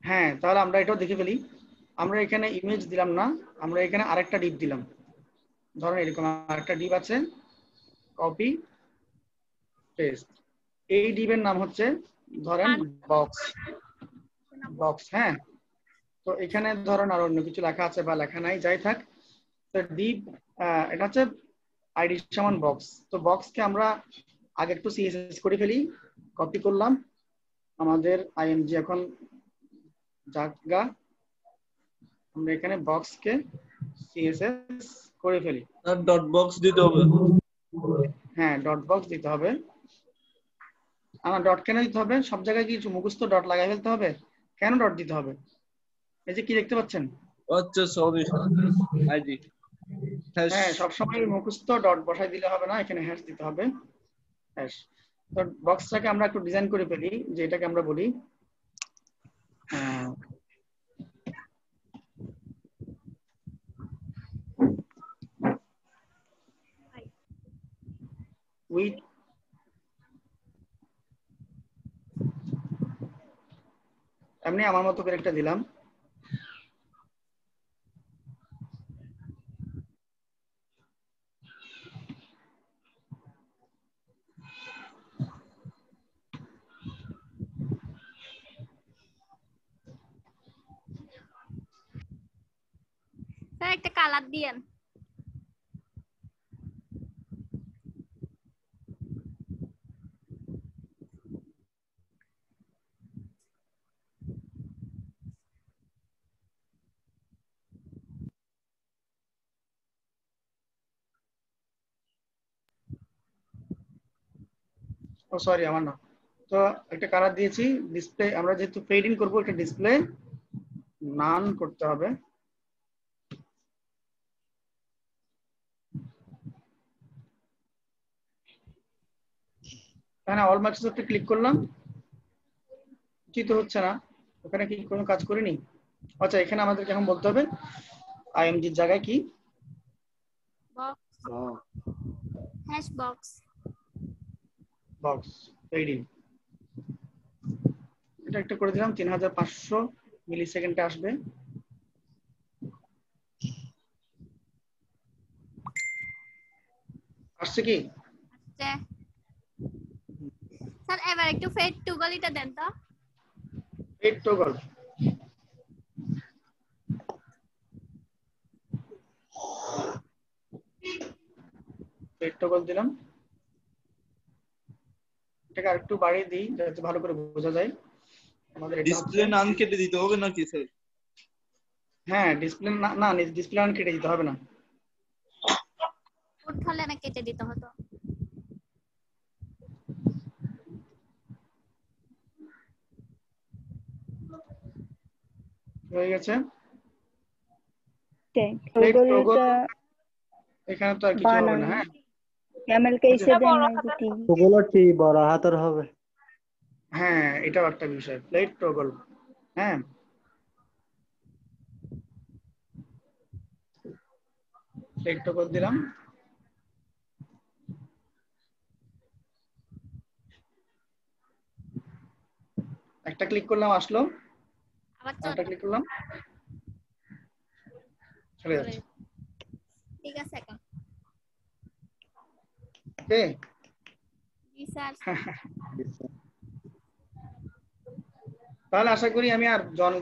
হ্যাঁ, তাহলে আমরা এটাও দেখে ফেলি। আমরা এখানে ইমেজ দিলাম না, আমরা এখানে আরেকটা ডিপ দিলাম। ধরেন এরকম আরেকটা ডিপ আছে, কপি পেস্ট। এই ডিপের নাম হচ্ছে ধরেন বক্স, বক্স। হ্যাঁ, তো এখানে ধরেন আর অন্য কিছু লেখা আছে বা লেখা নাই, যাই থাক, তো ডিপ এটা হচ্ছে আইডি সমান বক্স। তো বক্সকে আমরা আগে একটু সিএসএস করে ফেলি। কপি করলাম আমাদের আইএমজি, এখন জায়গা আমরা এখানে বক্সকে সিএসএস করে ফেলি। আর ডট বক্স দিতে হবে। হ্যাঁ, ডট বক্স দিতে হবে। আমার ডট কেন দিতে হবে? সব জায়গায় কিছু মুখস্থ ডট লাগাই ফেলতে হবে? কেন ডট দিতে হবে? এই যে কি দেখতে পাচ্ছেন? আচ্ছা সরি আইডি হ্যাশ। হ্যাঁ, সবসময় মুখস্থ ডট বসাই দিলে হবে না, এখানে হ্যাশ দিতে হবে, হ্যাশ। তো বক্সটাকে আমরা একটু ডিজাইন করে ফেলি, যে এটাকে আমরা বলি উইথ এমনি আমার মতো করে একটা দিলাম। স্যার একটা কালার দিয়েন। ও সরি, আমার না। তো একটা কালার দিয়েছি। ডিসপ্লে আমরা যেহেতু ফেড ইন করবো, একটা ডিসপ্লে নান করতে হবে। এখানে অল মাইক্রোসফটে ক্লিক করলাম, কি তো হচ্ছে না, ওখানে কি কোনো কাজ করিনি? আচ্ছা, এখানে আমাদেরকে এখন বলতে হবে আইএমজির জায়গায় কি box, hash box. Box fade in. এটা একটা করে দিলাম, 3500 মিলি সেকেন্ডে আসবে। আসছে কি? আচ্ছা স্যার, এবার একটু ফেড টু গলিটা দেন তো। ফেড টগল, ফেড টগল দিলাম। এটাকে আরেকটু বাড়িয়ে দিই যাতে ভালো করে বোঝা যায়। আমাদের এটা ডিসপ্লে হচ্ছে, নাম কেটে দিতে হবে নাকি স্যার? হ্যাঁ ডিসপ্লে না, ডিসপ্লে নান কেটে দিতে হবে না। ফুট হলে না কেটে দিতে হতো। হয়ে গেছে। टॉगल ফেড টগল, का এখানে তো আর কিছু হবে না। হ্যাঁ, कैमल कैसे देना है टी ওগুলো টি বড় হাতের হবে। হ্যাঁ, এটাও একটা বিষয়, ফ্লেট টগল। হ্যাঁ, ফ্লেট টগল দিলাম। একটা ক্লিক করলাম, আসলো। আবার একটা ক্লিক করলাম, চলে যাচ্ছে। ঠিক আছে এখন ওকে জি স্যার তাহলে আশা করি আমি আর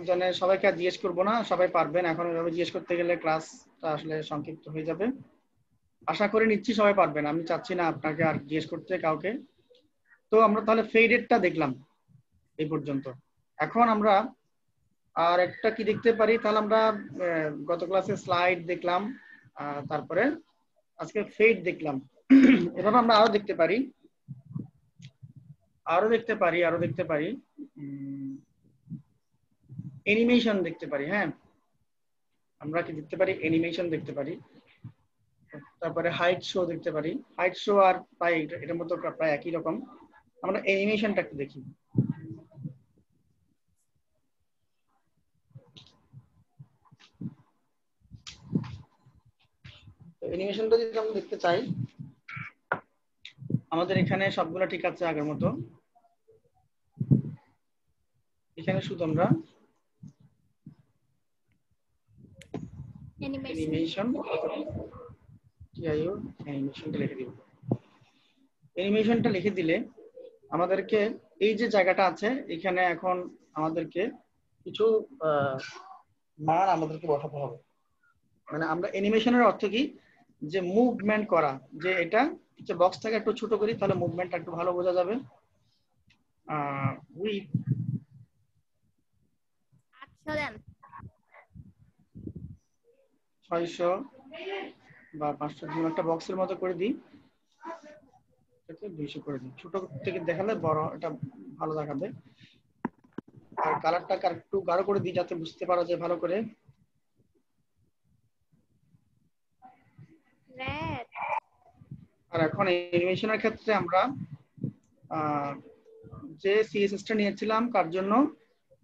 জনের সবাইকে আর জিজ্ঞেস করবো না, সবাই পারবেন। এখন এভাবে জিজ্ঞেস করতে গেলে ক্লাসটা আসলে সংক্ষিপ্ত হয়ে যাবে। আশা করে নিচ্ছি সবাই পারবেন, আমি চাচ্ছি না আপনাকে আর জিজ্ঞেস করতে কাউকে। তো আমরা তাহলে ফেডেডটা দেখলাম এই পর্যন্ত। এখন আমরা আর একটা কি দেখতে পারি, তাহলে আমরা গত ক্লাসে স্লাইড দেখলাম, তারপরে আজকে ফেড দেখলাম। এভাবে আমরা আরো দেখতে পারি অ্যানিমেশন দেখতে পারি। হ্যাঁ, আমরা কি দেখতে পারি, অ্যানিমেশন দেখতে পারি। তারপরে হাইট শো দেখতে পারি। হাইট শো আর প্রায় এটার মতো প্রায় একই রকম। আমরা অ্যানিমেশনটা একটু দেখি। অ্যানিমেশনটা যদি আমরা দেখতে চাই, আমাদের এখানে সবগুলো ঠিক আছে আগের মতো। এখানে শুধু আমরা অ্যানিমেশন অ্যানিমেশনটা লিখে দিব। অ্যানিমেশনটা লিখে দিলে আমাদেরকে এই যে জায়গাটা আছে এখানে এখন আমাদেরকে কিছু মান আমাদেরকে বসাতে হবে। মানে আমরা অ্যানিমেশনের অর্থ কি, যে মুভমেন্ট করা, যে এটা যে বক্সটাকে একটু ছোট করি তাহলে মুভমেন্টটা একটু ভালো বোঝা যাবে। উইথ 600 বা 500 যেমন একটা বক্সের মতো করে দিই, এটাকে 200 করে দিই। ছোট থেকে দেখালে বড় এটা ভালো দেখাবে। আর কালারটাকে একটু গাঢ় করে দিই যাতে বুঝতে পারা যায় ভালো করে। আর এখন অ্যানিমেশনের ক্ষেত্রে আমরা যে সিএসএসটা নিয়েছিলাম কার জন্য,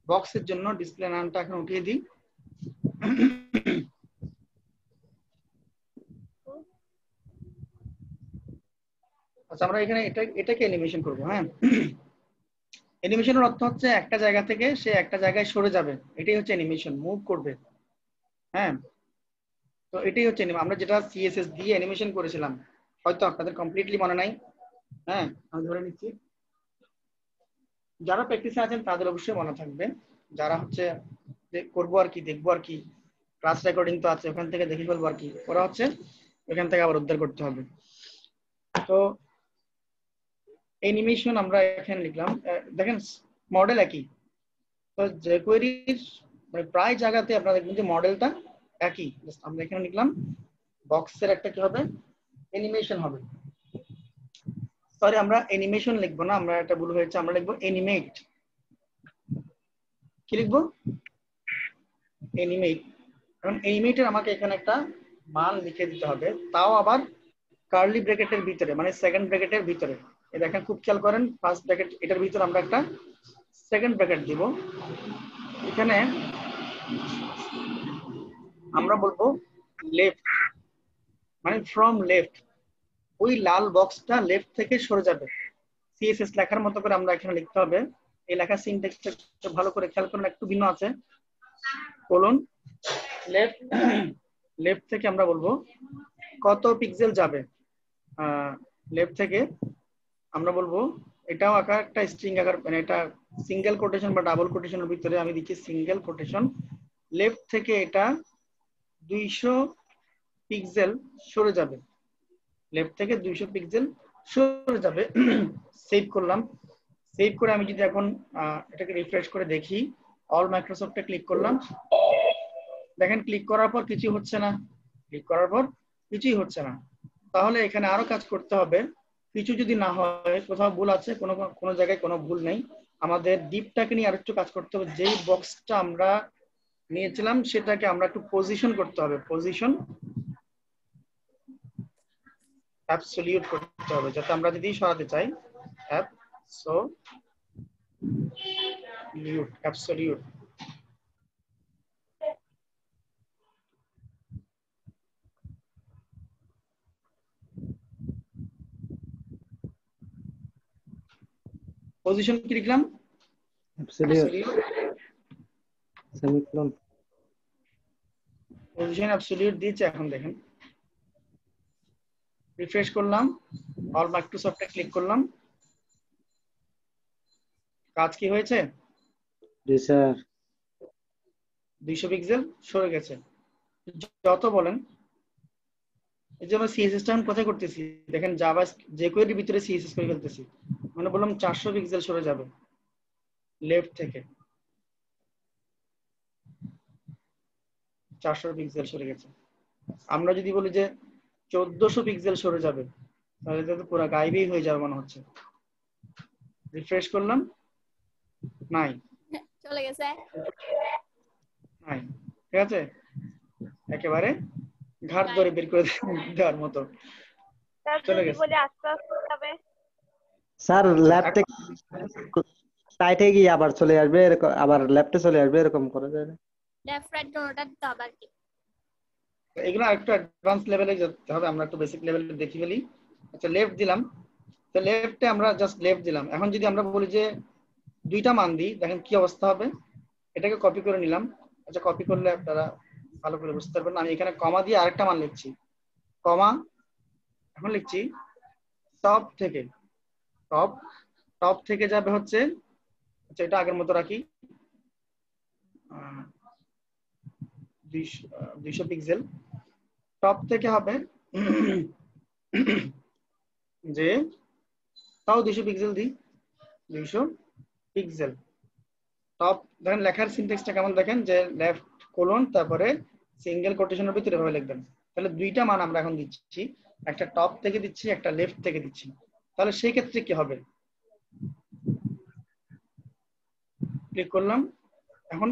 বক্সের জন্য, ডিসপ্লে নামটা এখন উঠিয়ে দিই। আচ্ছা, আমরা এখানে এটাকে অ্যানিমেশন করব। হ্যাঁ, অ্যানিমেশনের অর্থ হচ্ছে একটা জায়গা থেকে সে একটা জায়গায় সরে যাবে, এটাই হচ্ছে অ্যানিমেশন, মুভ করবে। হ্যাঁ, তো এটাই হচ্ছে আমরা যেটা সিএসএস দিয়ে অ্যানিমেশন করেছিলাম, হয়তো আপনাদের কমপ্লিটলি মনে নাই। হ্যাঁ, আমি ধরে নিচ্ছি যারা প্র্যাকটিসে আছেন তাদের অবশ্যই মনে থাকবে, যারা হচ্ছে করবো আর কি, দেখবো আর কি, ক্লাস রেকর্ডিং তো আছে ওখান থেকে দেখে ফেলবো আর কি, ওরা হচ্ছে এখান থেকে আবার উদ্ধার করতে হবে। তো অ্যানিমেশন আমরা এখানে লিখলাম। দেখেন মডেল একই, তো যে কোয়েরির মানে প্রায় জায়গাতে আপনারা দেখবেন যে মডেলটা একই। আমরা এখানে লিখলাম বক্সের একটা কি হবে, অ্যানিমেশন হবে। সরি, আমরা অ্যানিমেশন লিখবো না, আমরা একটা ভুল হয়েছে, আমরা লিখবো অ্যানিমেট। কি লিখবো, অ্যানিমেট। কারণ অ্যানিমেটের আমাকে এখানে একটা মান লিখে দিতে হবে, তাও আবার কার্লি ব্র্যাকেটের ভিতরে, মানে সেকেন্ড ব্র্যাকেটের ভিতরে। এই দেখেন খুব খেয়াল করেন, ফার্স্ট ব্র্যাকেট এটার ভিতরে আমরা একটা সেকেন্ড ব্র্যাকেট দিব। এখানে আমরা বলবো লেফট, মানে ফ্রম লেফট। ওই লাল বক্সটা লেফট থেকে সরে যাবে। সিএসএস লেখার মতো করে আমরা এখানে লিখতে হবে। এই লেখার সিনট্যাক্সটা ভালো করে খেয়াল করুন, একটু ভিন্ন আছে। কোলন লেফট, লেফট থেকে আমরা বলবো কত পিক্সেল যাবে। লেফট থেকে আমরা বলবো, এটাও আকার একটা স্ট্রিং আকার, মানে এটা সিঙ্গেল কোটেশন বা ডাবল কোটেশনের ভিতরে আমি দিচ্ছি সিঙ্গেল কোটেশন। লেফট থেকে এটা 200 পিক্সেল সরে যাবে, লেফট থেকে 200 পিক্সেল সরে যাবে। সেভ করলাম। সেভ করে আমি যদি এখন এটাকে রিফ্রেশ করে দেখি, অল মাইক্রোসফটে ক্লিক করলাম, দেখেন ক্লিক করার পর কিছু হচ্ছে না, ক্লিক করার পর কিছুই হচ্ছে না। তাহলে এখানে আরো কাজ করতে হবে। কিছু যদি না হয়, কোথাও ভুল আছে, কোনো জায়গায় কোনো ভুল নেই, আমাদের ডিপটাকে নিয়ে আরেকটু কাজ করতে হবে। যেই বক্সটা আমরা নিয়েছিলাম সেটাকে আমরা একটু পজিশন করতে হবে, পজিশন অ্যাবসলিউট করতে হবে, যাতে আমরা যদি সরাতে চাই অ্যাবসলিউট। পজিশন কি লিখলাম, অ্যাবসলিউট সেমিকোলন। পজিশন অ্যাবসলিউট দিয়েছে। এখন দেখেন রিফ্রেশ করলাম, অল মাইক্রোসফটে ক্লিক করলাম, কাজ কি হয়েছে? জি স্যার। 200 পিক্সেল সরে গেছে। যত বলেন এই যে আমরা সিএসএস টা কোথায় করতেছি দেখেন, জাভা jQuery ভিতরে সিএসএস করে ফেলতেছি, মানে বললাম 400 পিক্সেল সরে যাবে লেফট থেকে, 400 পিক্সেল সরে গেছে। আমরা যদি বলি যে 1400 পিক্সেল সরে যাবে, তাহলে তো পুরো গায়েবই হয়ে যাবে মনে হচ্ছে। রিফ্রেশ করলাম, নাই চলে গেছে। নাই, ঠিক আছে, একেবারে ঘাট ধরে বের করে দেওয়ার মতো স্যার চলে যদি গেছে। বলি আস্তে আস্তে যাবে। স্যার ল্যাব থেকে সাইটে গিয়ে আবার চলে আসবে, এরকম আবার লেফটে চলে আসবে, এরকম করা যায় না? লেফট রাইট কোনটা দিতে হবে আর কি। এগুলো একটু অ্যাডভান্স লেভেলে যেতে হবে, আমরা একটু বেসিক লেভেলে দেখি ফেলি। আচ্ছা লেফট দিলাম, তো লেফটে আমরা জাস্ট লেফট দিলাম। এখন যদি আমরা বলি যে দুইটা মান দিই, দেখেন কি অবস্থা হবে। এটাকে কপি করে নিলাম। আচ্ছা কপি করলে আপনারা ভালো করে বুঝতে পারবেন। আমি এখানে কমা দিয়ে আরেকটা মান লিখছি, কমা, এখন লিখছি টপ থেকে, টপ থেকে যাবে হচ্ছে, আচ্ছা এটা আগের মতো রাখি, 200 পিক্সেল। টপ থেকে হবে যে তাও 200 পিক্সেল দিই, 200 পিক্সেল। টপ দেখেন লেখার সিনট্যাক্সটা কেমন দেখেন, যে লেফট কোলন তারপরে সিঙ্গেল কোটেশনের ভিতরে এভাবে লিখবেন। তাহলে দুইটা মান আমরা এখন দিচ্ছি, একটা টপ থেকে দিচ্ছি, একটা লেফট থেকে দিচ্ছি। তাহলে সেই ক্ষেত্রে কি হবে, ক্লিক করলাম, এখন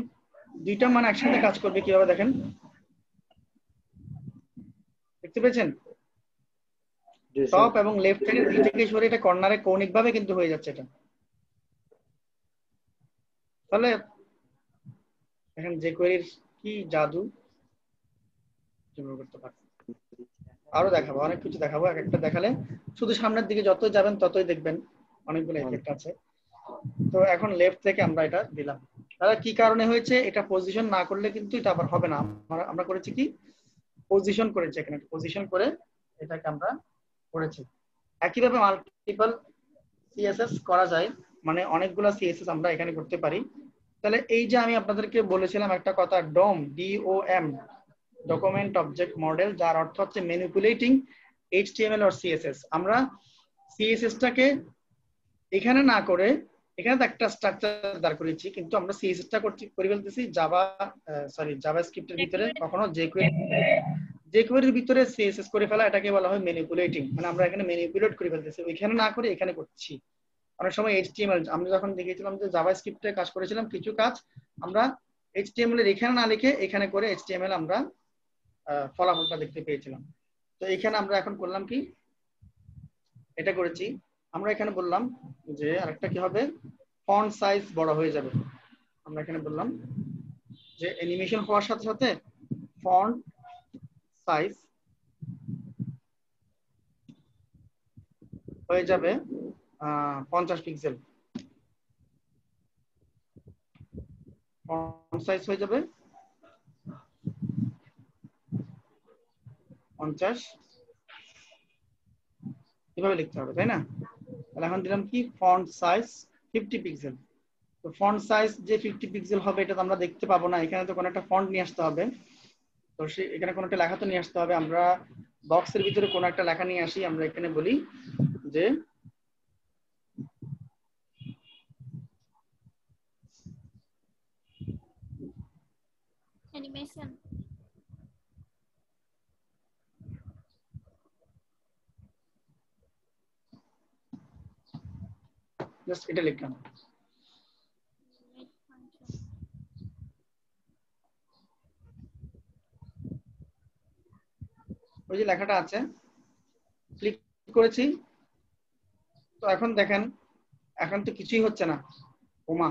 দুইটা মান একসাথে কাজ করবে কিভাবে দেখেন, দেখতে পেয়েছেন? জি স্যার। টপ এবং লেফট থেকে দুই থেকে সরে এটা কর্নারে কৌণিক ভাবে কিন্তু হয়ে যাচ্ছে এটা। তাহলে দেখেন jQuery কি জাদু করতে পারে। আরো দেখাবো, অনেক কিছু দেখাবো, এক একটা দেখালে শুধু সামনের দিকে যতই যাবেন ততই দেখবেন অনেকগুলো এফেক্ট আছে। তো এখন লেফট থেকে আমরা এটা দিলাম। তাহলে কি কারণে হয়েছে, এটা পজিশন না করলে কিন্তু এটা আবার হবে না। আমরা করেছি কি, পজিশন করেছি, এখানে পজিশন করে এটাকে আমরা করেছি। একইভাবে মাল্টিপল সিএসএস করা যায়, মানে অনেকগুলা সিএসএস আমরা এখানে করতে পারি। তাহলে এই যে আমি আপনাদেরকে বলেছিলাম একটা কথা, ডোম, DOM, ডকুমেন্ট অবজেক্ট মডেল, যার অর্থ হচ্ছে ম্যানিপুলেটিং HTML অর CSS। আমরা CSS টাকে এখানে না করে এখানে তো একটা স্ট্রাকচার দাঁড় করেছি, কিন্তু আমরা CSS টা করে ফেলতেছি জাভাস্ক্রিপ্টের ভিতরে, কখনো jQuery ভিতরে CSS করে ফেলা, এটাকে বলা হয় ম্যানিপুলেটিং। মানে আমরা এখানে ম্যানিপুলেট করে ফেলতেছি, এখানে না করে এখানে করছি। অনেক সময় HTML আমরা যখন দেখিয়েছিলাম যে জাভাস্ক্রিপ্টে কাজ করেছিলাম, কিছু কাজ আমরা HTML এর এখানে না লিখে এখানে করে HTML আমরা ফলাফলটা দেখতে পেয়েছিলাম। তো এখানে আমরা এখন করলাম কি, এটা করেছি আমরা এখানে বললাম যে আরেকটা কি হবে, ফন্ট সাইজ বড় হয়ে যাবে। আমরা এখানে বললাম যে অ্যানিমেশন হওয়ার সাথে সাথে ফন্ট সাইজ হয়ে যাবে 50 পিক্সেল, ফন্ট সাইজ হয়ে যাবে 50, এভাবে লিখতে হবে, তাই না? তাহলে এখন দিলাম কি, ফন্ট সাইজ 50 পিক্সেল। তো ফন্ট সাইজ যে 50 পিক্সেল হবে এটা তো আমরা দেখতে পাবো না, এখানে তো কোনো একটা ফন্ট নিয়ে আসতে হবে। তো এখানে কোনো একটা লেখা তো নিয়ে আসতে হবে। আমরা বক্সের ভিতরে কোনো একটা লেখা নিয়ে আসি, আমরা এখানে বলি যে অ্যানিমেশন, জাস্ট এটা লিখলাম। ওই যে লেখাটা আছে, ক্লিক করেছি। তো এখন দেখেন, এখন তো কিছুই হচ্ছে না। ওমা,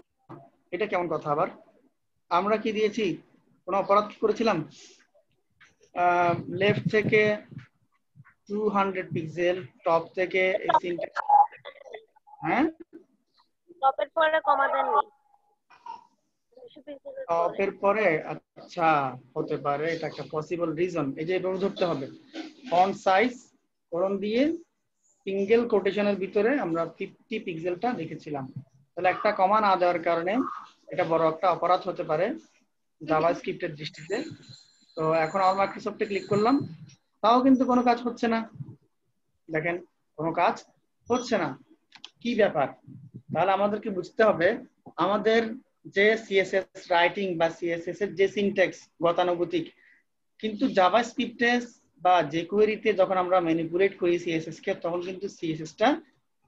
এটা কেমন কথা আবার, আমরা কি দিয়েছি, কোনো অপরাধ করেছিলাম? লেফট থেকে 200 পিক্সেল, টপ থেকে এই সিনট্যাক্স, হ্যাঁ টপের পরে কমা দেননি, 200 পিক্সেলের পরে। টপের পরে, আচ্ছা, হতে পারে এটা একটা পসিবল রিজন। এই যে এভাবে ধরতে হবে, ফন্ট সাইজ করণ দিয়ে সিঙ্গেল কোটেশনের ভিতরে আমরা 50 পিক্সেলটা লিখেছিলাম। তাহলে একটা কমা না দেওয়ার কারণে এটা বড় একটা অপরাধ হতে পারে জাভাস্ক্রিপ্টের দৃষ্টিতে। তো এখন আমার মাইক্রোসফটে ক্লিক করলাম, তাও কিন্তু কোনো কাজ হচ্ছে না। দেখেন কোনো কাজ হচ্ছে না, কি ব্যাপার? তাহলে আমাদেরকে বুঝতে হবে আমাদের যে সিএসএস রাইটিং বা সিএসএস এর যে সিনট্যাক্স গতানুগতিক, কিন্তু জাভাস্ক্রিপ্টে বা jQuery-তে যখন আমরা ম্যানিপুলেট করি সিএসএস কে, তখন কিন্তু সিএসএস টা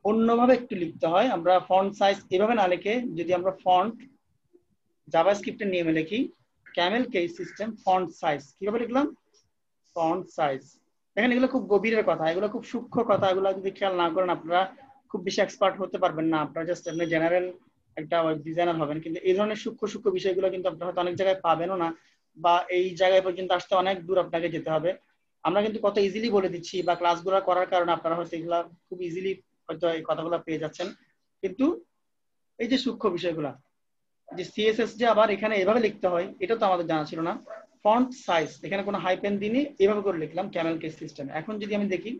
অন্যভাবে একটু লিখতে হয়। আমরা ফন্ট সাইজ এভাবে না লিখে যদি আমরা ফন্ট জাভাস্ক্রিপ্টের নিয়মে লিখি, Camel case system font size, কিভাবে লিখলাম? Font size. দেখেন এগুলো খুব গভীরের কথা, এগুলো খুব সূক্ষ্ম কথা, এগুলো যদি খেয়াল না করেন আপনারা খুব বেশি এক্সপার্ট হতে পারবেন না। আপনারা জাস্ট আপনি জেনারেল একটা ওয়েব ডিজাইনার হবেন, কিন্তু এই ধরনের সূক্ষ্ম সূক্ষ্ম বিষয়গুলো কিন্তু আপনারা হয়তো অনেক জায়গায় পাবেনও না, বা এই জায়গায় পর্যন্ত আসতে অনেক দূর আপনাকে যেতে হবে। আমরা কিন্তু কত ইজিলি বলে দিচ্ছি, বা ক্লাসগুলো করার কারণে আপনারা হয়তো এগুলা খুব ইজিলি হয়তো এই কথাগুলো পেয়ে যাচ্ছেন, কিন্তু এই যে সূক্ষ্ম বিষয়গুলা, যে সিএসএস যে আবার এখানে এভাবে লিখতে হয়, এটা তো আমাদের জানা ছিল না। ফন্ট সাইজ এখানে কোনো হাইপেন দিনই এভাবে করে লিখলাম ক্যামেল কেস সিস্টেম। এখন যদি আমি দেখি,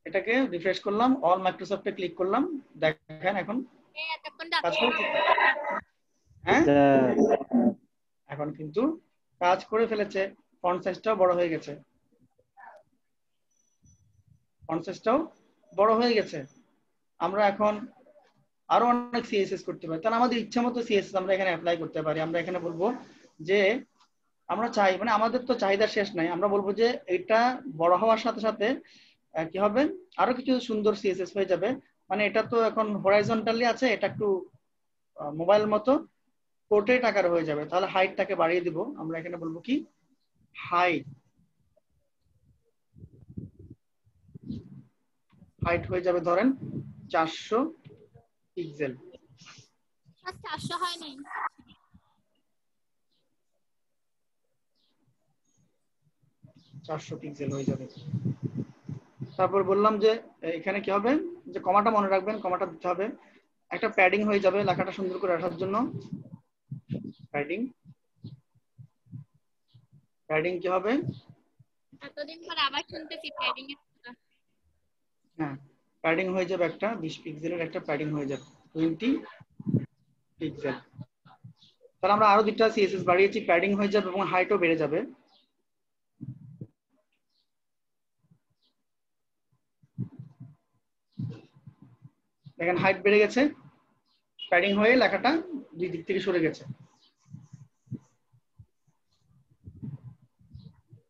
এটাকে রিফ্রেশ করলাম, অল মাইক্রোসফটে ক্লিক করলাম, দেখেন এখন কাজ করছে। হ্যাঁ, এখন কিন্তু কাজ করে ফেলেছে, ফন্ট সাইজটাও বড় হয়ে গেছে, ফন্ট সাইজটাও বড় হয়ে গেছে। আমরা এখন আরো অনেক সিএসএস করতে পারি, তাহলে আমাদের ইচ্ছা মতো সিএসএস আমরা এখানে অ্যাপ্লাই করতে পারি। আমরা এখানে বলবো যে আমরা চাই, মানে আমাদের তো চাহিদা শেষ নাই, আমরা বলবো যে এটা বড় হওয়ার সাথে সাথে কি হবে, আরো কিছু সুন্দর সিএসএস হয়ে যাবে। মানে এটা তো এখন হরাইজন্টালি আছে, এটা একটু মোবাইল মতো পোর্ট্রেট আকার হয়ে যাবে। তাহলে হাইটটাকে বাড়িয়ে দিব, আমরা এখানে বলবো কি হাইট, হাইট হয়ে যাবে ধরেন 400 পিক্সেল। 400 হয় নাই, 400 পিক্সেল হয়ে যাবে। তারপর বললাম যে এখানে কি হবে, যে কমাটা মনে রাখবেন, কমাটা দিতে হবে। একটা প্যাডিং হয়ে যাবে লেখাটা সুন্দর করে রাখার জন্য, প্যাডিং। প্যাডিং কি হবে, এতদিন পর আবার শুনতেছি প্যাডিং এর কথা। হ্যাঁ, প্যাডিং হয়ে যাবে একটা 20 পিক্সেলের একটা প্যাডিং হয়ে যাবে 20 পিক্সেল। তাহলে আমরা আরো দুটো সিএসএস বাড়িয়েছি, প্যাডিং হয়ে যাবে এবং হাইটও বেড়ে যাবে। দেখেন হাইট বেড়ে গেছে, প্যাডিং হয়ে লেখাটা দুই দিক থেকে সরে গেছে,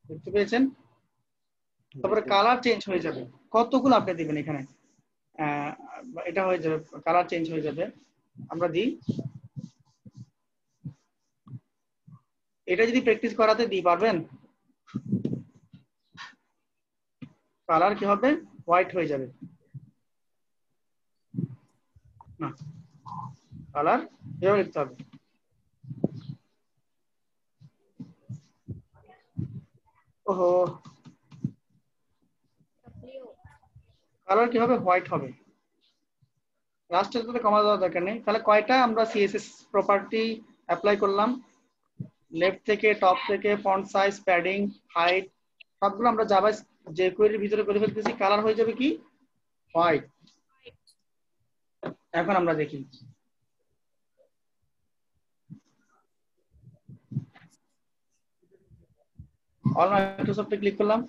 দেখতে পেয়েছেন? তারপরে কালার চেঞ্জ হয়ে যাবে, কতগুলো আপনি দিবেন এখানে, এটা হয়ে যাবে, কালার চেঞ্জ হয়ে যাবে। আমরা দিই, এটা যদি প্র্যাকটিস করাতে দিই পারবেন, কালার কি হবে, হোয়াইট হয়ে যাবে না, কালার এভাবে লিখতে হবে। ওহো, কালার কি হবে, হোয়াইট হবে। লাস্টের সাথে কমা দেওয়ার দরকার নেই। তাহলে কয়টা আমরা সিএসএস প্রপার্টি অ্যাপ্লাই করলাম, লেফট থেকে টপ থেকে ফন্ট সাইজ, প্যাডিং, হাইট, সবগুলো আমরা জাভা jQuery এর ভিতরে করে ফেলতেছি। কালার হয়ে যাবে কি, হোয়াইট। এখন আমরা দেখি, অল মাইক্রোসফটে ক্লিক করলাম,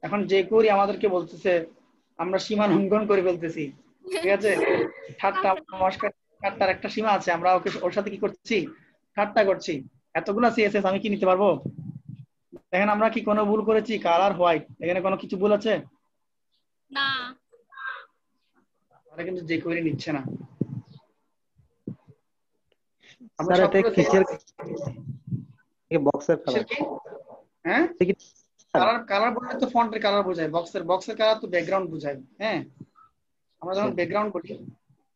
এখন jQuery আমাদেরকে বলতেছে আমরা সীমা লঙ্ঘন করে ফেলতেছি, ঠিক আছে? ঠাট্টার একটা সীমা আছে, আমরা ওর সাথে কি করছি, ঠাট্টা করছি। এতগুলো সিএসএস আমি কি নিতে পারবো? দেখেন আমরা কি কোনো ভুল করেছি? কালার হোয়াইট, এখানে কোনো কিছু ভুল আছে না, তাহলে কিন্তু jQuery নিচ্ছে না। স্যার এটা কিসের বক্সের কালার? হ্যাঁ, কালার বললে তো ফন্টের কালার বোঝায়, বক্সের কালার তো ব্যাকগ্রাউন্ড বোঝায়। হ্যাঁ, আমরা যখন ব্যাকগ্রাউন্ড বলি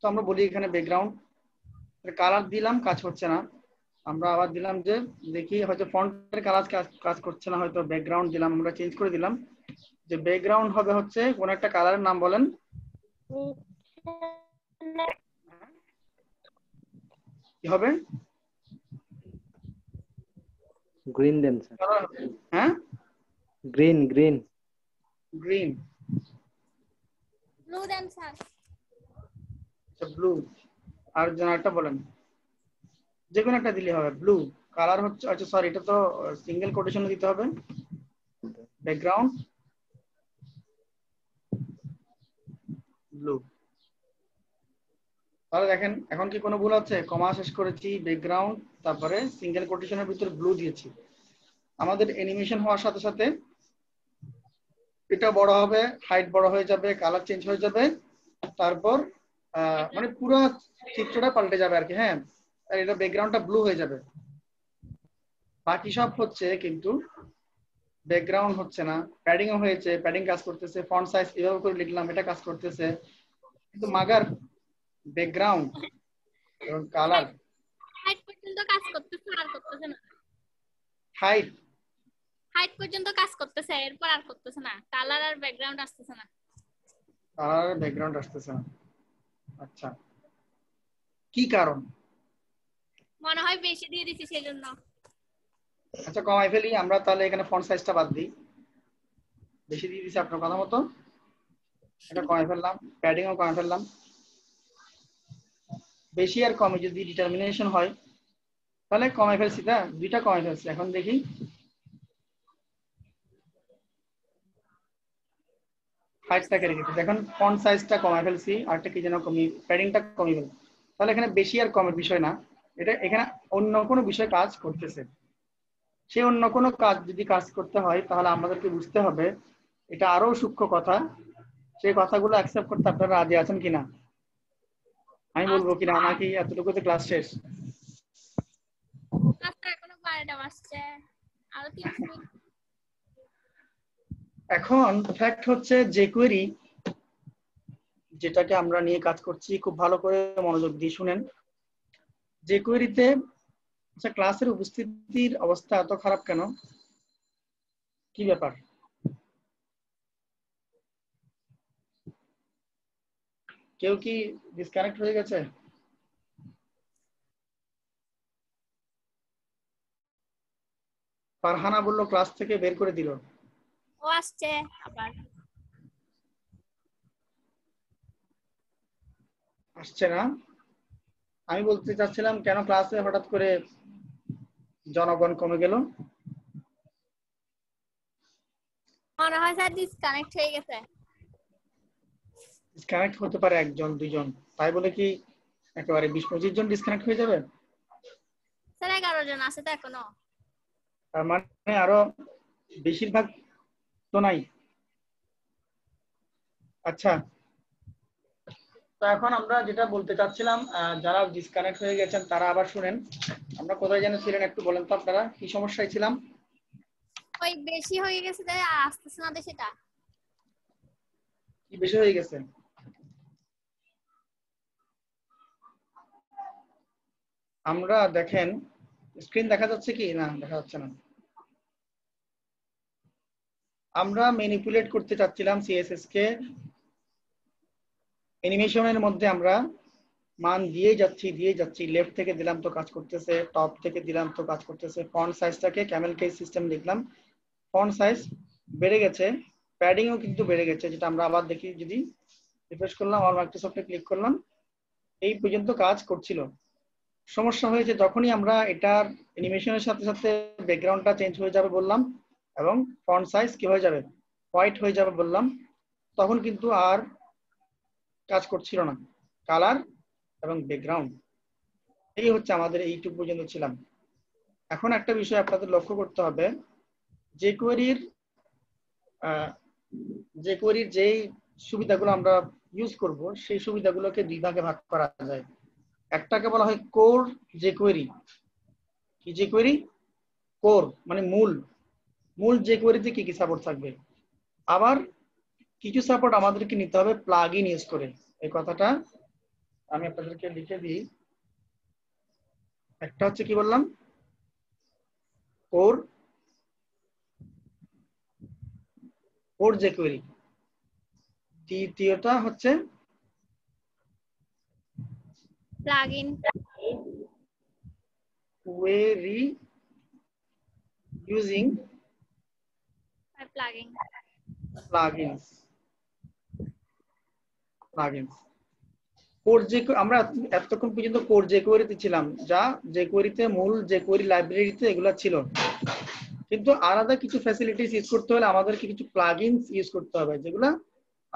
তো আমরা বলি এখানে ব্যাকগ্রাউন্ড, কালার দিলাম, কাজ হচ্ছে না। আমরা আবার দিলাম যে দেখি হয়তো ফন্টের কালার কাজ করছে না, হয়তো ব্যাকগ্রাউন্ড দিলাম, আমরা চেঞ্জ করে দিলাম যে ব্যাকগ্রাউন্ড হবে হচ্ছে কোন একটা কালারের নাম বলেন, কি হবে, গ্রিন দেন স্যার, হ্যাঁ গ্রিন গ্রিন। গ্রিন, ব্লু দেন স্যার। আচ্ছা ব্লু। আর যেন একটা বলেন, যে কোনো একটা দিলে হবে। ব্লু কালার হচ্ছে, আচ্ছা সরি এটা তো সিঙ্গেল কোটেশনে দিতে হবে। Background blue. তাহলে দেখেন এখন কি কোনো ভুল আছে? কমা শেষ করেছি, ব্যাকগ্রাউন্ড, তারপরে সিঙ্গেল কোটেশনের ভিতরে ব্লু দিয়েছি। আমাদের অ্যানিমেশন হওয়ার সাথে সাথে এটা বড় হবে, হাইট বড় হয়ে যাবে, কালার চেঞ্জ হয়ে যাবে, তারপর মানে পুরো চিত্রটা পাল্টে যাবে আর কি। হ্যাঁ, আর এটা ব্যাকগ্রাউন্ডটা ব্লু হয়ে যাবে। বাকি সব হচ্ছে, কিন্তু ব্যাকগ্রাউন্ড হচ্ছে না। প্যাডিং হয়েছে, প্যাডিং কাজ করতেছে, ফন্ট সাইজ এভাবে করে লিখলাম, এটা কাজ করতেছে, কিন্তু মাগার ব্যাকগ্রাউন্ড এবং কালার হাইট পর্যন্ত কাজ করতেছে আর করতেছে না। হাইট হাইট পর্যন্ত কাজ করতেছে, এরপর আর করতেছে না। কালার আর ব্যাকগ্রাউন্ড আসতেছে না। আর ব্যাকগ্রাউন্ড আসতেছে না। আচ্ছা, কি কারণ? মনে হয় বেশি দিয়ে দিছি সেজন্য। আচ্ছা কমাই ফেলি আমরা, তাহলে এখানে ফন্ট সাইজটা বাদ দিই। বেশি দিয়ে দিছি আপনার কথা মতো, এটা কমাই ফেললাম, প্যাডিংও কমাই ফেললাম। বেশি আর কমে যদি ডিটারমিনেশন হয় তাহলে কমাই ফেলছি, তা দুইটা কমাই ফেলছি। এখন দেখি হাইটটাকে রেখেছি, দেখুন ফন্ট সাইজটা কমাই ফেলছি, আরটা কি যেন কমি, প্যাডিংটা কমিয়ে ফেলছি। তাহলে এখানে বেশি আর কমের বিষয় না, এটা এখানে অন্য কোনো বিষয় কাজ করতেছে। সে অন্য কোনো কাজ যদি কাজ করতে হয় তাহলে আমাদেরকে বুঝতে হবে এটা আরো সূক্ষ্ম কথা। সেই কথাগুলো অ্যাকসেপ্ট করতে আপনারা রাজি আছেন কিনা, আমি বলবো কিনা, নাকি এতটুকুতে ক্লাস শেষ? আচ্ছা এখনো 12টা বাজছে, আরো 30 মিনিট। এখন ফ্যাক্ট হচ্ছে যে কোয়েরি যেটাকে আমরা নিয়ে কাজ করছি, খুব ভালো করে মনোযোগ দিয়ে শুনেন। যে কোয়েরিতে আচ্ছা ক্লাসের উপস্থিতির অবস্থা এত খারাপ কেন, কি ব্যাপার? কেউ কি ডিসকানেক্ট হয়ে গেছে? ফারহানা বললো ক্লাস থেকে বের করে দিল। ও আসছে আবার। আসছে না? আমি বলতে চাচ্ছিলাম কেন ক্লাসে হঠাৎ করে জনগণ কমে গেল? মনে হয় স্যার ডিসকানেক্ট হয়ে গেছে। ডিসকানেক্ট হতে পারে একজন দুইজন, তাই বলে কি একেবারে 20-25 জন ডিসকানেক্ট হয়ে যাবে? স্যার 11 জন আছে তো এখনো। তার মানে আরো বেশিরভাগ তো নাই। আচ্ছা, তো এখন আমরা যেটা বলতে চাচ্ছিলাম, যারা ডিসকানেক্ট হয়ে গেছেন তারা আবার শুনেন। আমরা কোথায় যেন ছিলেন একটু বলেন তো, আপনারা কি সমস্যায় ছিলাম? ওই বেশি হয়ে গেছে তাই আসতেছে না সেটা। কি বেশি হয়ে গেছে? আমরা দেখেন স্ক্রিন দেখা যাচ্ছে কি না, দেখা যাচ্ছে না। আমরা ম্যানিপুলেট করতে চাচ্ছিলাম সিএসএস কে, অ্যানিমেশনের মধ্যে আমরা মান দিয়ে যাচ্ছি, লেফট থেকে দিলাম তো কাজ করতেছে, টপ থেকে দিলাম তো কাজ করতেছে। ফন্ট সাইজটাকে ক্যামেল কেস সিস্টেম দেখলাম, ফন্ট সাইজ বেড়ে গেছে, প্যাডিংও কিন্তু বেড়ে গেছে, যেটা আমরা আবার দেখি যদি রিফ্রেশ করলাম, আর মাইক্রোসফটে ক্লিক করলাম, এই পর্যন্ত কাজ করছিল। সমস্যা হয়েছে যখনই আমরা এটার অ্যানিমেশনের সাথে সাথে ব্যাকগ্রাউন্ডটা চেঞ্জ হয়ে যাবে বললাম, এবং ফন্ট সাইজ কি হয়ে যাবে, হোয়াইট হয়ে যাবে বললাম, তখন কিন্তু আর কাজ করছিল না কালার এবং ব্যাকগ্রাউন্ড। এই হচ্ছে আমাদের এইটুকু পর্যন্ত ছিলাম। এখন একটা বিষয় আপনাদের লক্ষ্য করতে হবে, যে কোয়েরির যেই সুবিধাগুলো আমরা ইউজ করব সেই সুবিধাগুলোকে দুই ভাগে ভাগ করা যায়। একটাকে বলা হয় কোর যে কোয়েরি। কি যে কোয়েরি? কোর মানে মূল যে কোয়েরিতে কি কি সাপোর্ট থাকবে। আবার কিছু সাপোর্ট আমাদেরকে নিতে হবে প্লাগ ইন ইউজ করে। এই কথাটা আমি আপনাদেরকে লিখে দিই। একটা হচ্ছে কি বললাম, কোর যে কোয়েরি। দ্বিতীয়টা হচ্ছে plugin. Query using by plugging plugins code যে আমরা এতক্ষণ পর্যন্ত কোড jQuery তে ছিলাম, যা jQuery তে মূল jQuery লাইব্রেরিতে এগুলা ছিল, কিন্তু আলাদা কিছু ফ্যাসিলিটিস ইউজ করতে হলে আমাদেরকে কিছু প্লাগইনস ইউজ করতে হবে, যেগুলা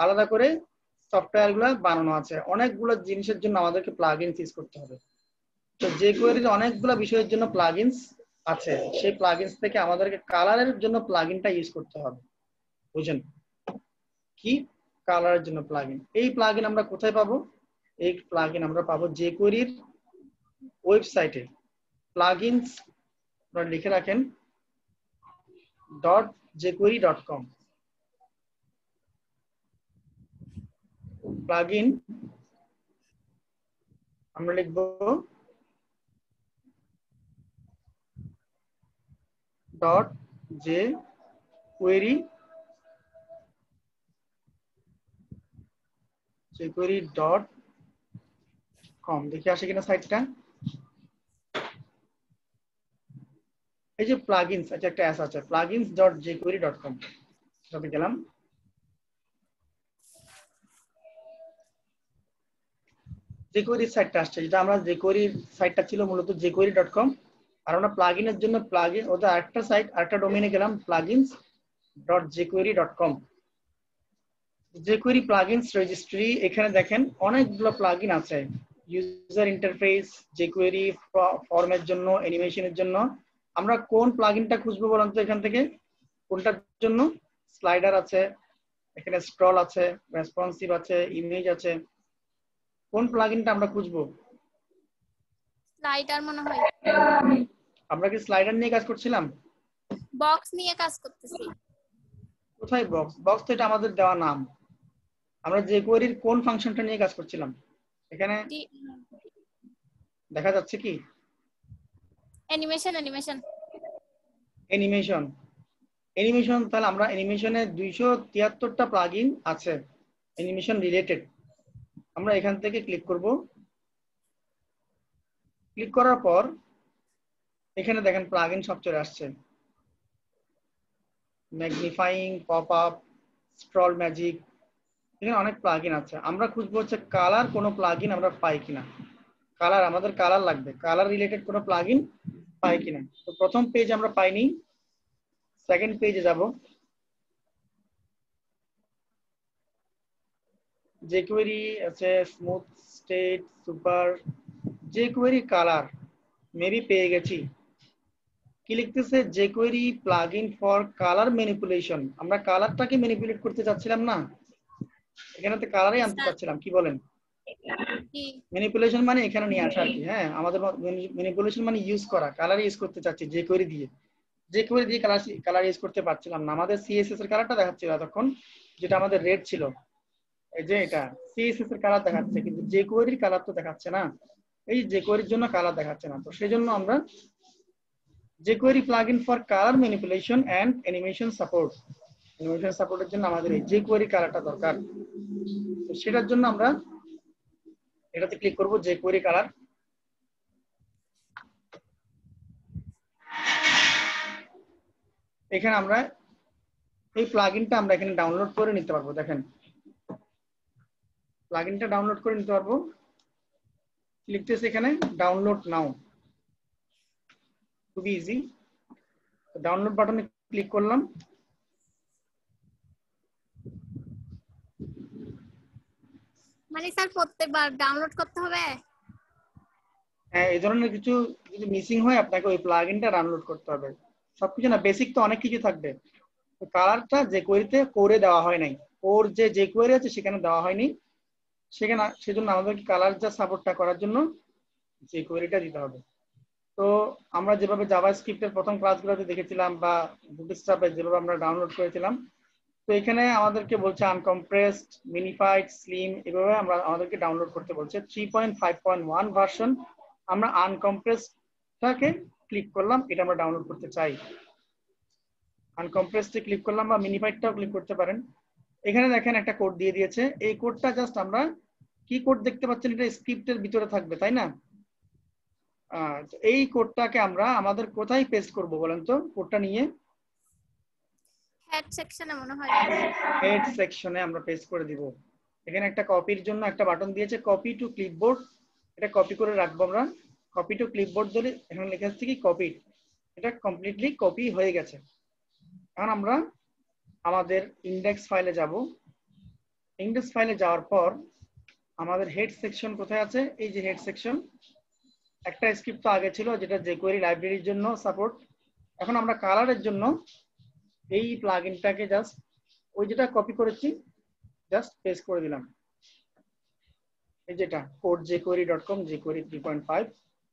আলাদা করে সফটওয়্যারগুলো বানানো আছে। অনেকগুলো জিনিসের জন্য আমাদেরকে প্লাগইনস ইউজ করতে হবে। তো jQuery তে অনেকগুলো বিষয়ের জন্য প্লাগইনস আছে, সেই প্লাগইনস থেকে আমাদেরকে কালারের জন্য প্লাগইনটা ইউজ করতে হবে। বুঝেন কি? কালারের জন্য প্লাগইন। এই প্লাগইন আমরা কোথায় পাবো? এই প্লাগইন আমরা পাবো jQuery এর ওয়েবসাইটে। প্লাগইনস আপনারা লিখে রাখেন .jquery.com। প্লাগইন আমরা লিখব jQuery.com। দেখি আসে কিনা সাইটটা। এই যে প্লাগইনস আছে, একটা অ্যাস আছে plugins.jquery.com, আমি গেলাম। jQuery সাইটটা আসছে, যেটা আমরা jQuery সাইটটা ছিল মূলত jQuery.com, আর আমরা প্লাগইনের জন্য প্লাগইন ওটা আরেকটা সাইট, আরেকটা ডোমেইনে গেলাম plugins.jquery.com। jQuery প্লাগইনস রেজিস্ট্রি, এখানে দেখেন অনেকগুলো প্লাগইন আছে। ইউজার ইন্টারফেস, jQuery ফর্মের জন্য, অ্যানিমেশনের জন্য। আমরা কোন প্লাগইনটা খুঁজবো বলুন তো এখান থেকে? কোনটার জন্য? স্লাইডার আছে, এখানে স্ক্রল আছে, রেসপন্সিভ আছে, ইমেজ আছে। কোন প্লাগইনটা আমরা খুঁজবো? স্লাইডার মনে হয়। আমরা কি স্লাইডার নিয়ে কাজ করছিলাম? বক্স নিয়ে কাজ করতেছি। কোথায় বক্স? বক্স তো এটা আমাদের দেওয়া নাম। আমরা jQuery এর কোন ফাংশনটা নিয়ে কাজ করছিলাম? এখানে দেখা যাচ্ছে কি? অ্যানিমেশন। তাহলে আমরা অ্যানিমেশনে 273টা প্লাগইন আছে অ্যানিমেশন রিলেটেড। আমরা এখান থেকে ক্লিক করব। ক্লিক করার পর এখানে দেখেন প্লাগইন সব চলে আসছে। Magnifying, pop up, scroll magic, এখানে অনেক প্লাগইন আছে। আমরা খুঁজবো হচ্ছে কালার কোনো প্লাগইন আমরা পাই কিনা। কালার, আমাদের কালার লাগবে, কালার রিলেটেড কোনো প্লাগইন পাই কিনা। তো প্রথম পেজ আমরা পাইনি, সেকেন্ড পেজে যাব। jQuery আছে, smooth, state, super, jQuery colour maybe পেয়ে গেছি। কি লিখতেছে? jQuery plugin for colour manipulation. আমরা কালারটাকে ম্যানিপুলেট করতে চাচ্ছিলাম না, এখানে তো কালারই আনতে চাচ্ছিলাম। কি বলেন? ম্যানিপুলেশন মানে এখানে নিয়ে আসা আর কি। হ্যাঁ, আমাদের ম্যানিপুলেশন মানে ইউজ করা, কালার ইউজ করতে চাচ্ছি jQuery দিয়ে। jQuery দিয়ে কালার ইউজ করতে পারছিলাম না। আমাদের CSS এর কালারটা দেখাচ্ছিল এতক্ষণ, যেটা আমাদের রেড ছিল। এই যে এটা CSS এর কালার দেখাচ্ছে, কিন্তু jQuery এর কালার তো দেখাচ্ছে না। এই jQuery এর জন্য কালার দেখাচ্ছে না। তো সেজন্য আমরা jQuery plugin for colour manipulation and animation support, animation সাপোর্টের জন্য আমাদের এই jQuery কালারটা দরকার। তো সেটার জন্য আমরা এটাতে ক্লিক করব, jQuery কালার। এখানে আমরা এই প্লাগইনটা আমরা এখানে ডাউনলোড করে নিতে পারবো। দেখেন প্লাগইনটা ডাউনলোড করে নিতে পারবো। লিখতেছে এখানে ডাউনলোড নাও, খুবই ইজি। ডাউনলোড বাটনে ক্লিক করলাম। মানে স্যার প্রত্যেকবার ডাউনলোড করতে হবে? হ্যাঁ, এই ধরনের কিছু যদি মিসিং হয় আপনাকে ওই প্লাগইনটা ডাউনলোড করতে হবে। সবকিছু না, বেসিক তো অনেক কিছু থাকবে। কালারটা jQuery-তে করে দেওয়া হয় নাই, ওর যে jQuery আছে সেখানে দেওয়া হয়নি, সেখানে সেজন্য আমাদেরকে কালার যা সাপোর্টটা করার জন্য jQuery-টা দিতে হবে। তো আমরা যেভাবে জাভাস্ক্রিপ্টের প্রথম ক্লাসগুলোতে দেখেছিলাম বা বুটস্ট্র্যাপে যেভাবে আমরা ডাউনলোড করেছিলাম, তো এখানে আমাদেরকে বলছে আনকম্প্রেসড, মিনিফাইড, স্লিম, এভাবে আমাদেরকে ডাউনলোড করতে বলছে। 3.5.1 ভার্সন। আমরা আনকম্প্রেসডটাকে ক্লিক করলাম, এটা আমরা ডাউনলোড করতে চাই। আনকম্প্রেসডে ক্লিক করলাম, বা মিনিফাইডটাও ক্লিক করতে পারেন। এখানে দেখেন একটা কোড দিয়ে দিয়েছে। এই কোডটা জাস্ট আমরা কি কোড দেখতে পাচ্ছেন, এটা স্ক্রিপ্টের ভিতরে থাকবে, তাই না? তো এই কোডটাকে আমরা আমাদের কোথায় পেস্ট করব বলেন তো? কোডটা নিয়ে হেড সেকশনে মনে হয় হেড সেকশনে আমরা পেস্ট করে দিব। এখানে একটা কপির জন্য একটা বাটন দিয়েছে, কপি টু ক্লিপবোর্ড। এটা কপি করে রাখবো আমরা। কপি টু ক্লিপবোর্ড ধরে এখানে লেখা আছে কি কপি। এটা কমপ্লিটলি কপি হয়ে গেছে। এখন আমরা আমাদের ইন্ডেক্স ফাইলে যাব। ইন্ডেক্স ফাইলে যাওয়ার পর আমাদের হেড সেকশন কোথায় আছে? এই যে হেড সেকশন। একটা স্ক্রিপ্ট তো আগে ছিল যেটা jQuery লাইব্রেরির জন্য সাপোর্ট। এখন আমরা কালারের জন্য এই প্লাগইনটাকে জাস্ট ওই যেটা কপি করেছি জাস্ট পেস্ট করে দিলাম। এই যেটা code.jquery.com jQuery 3.5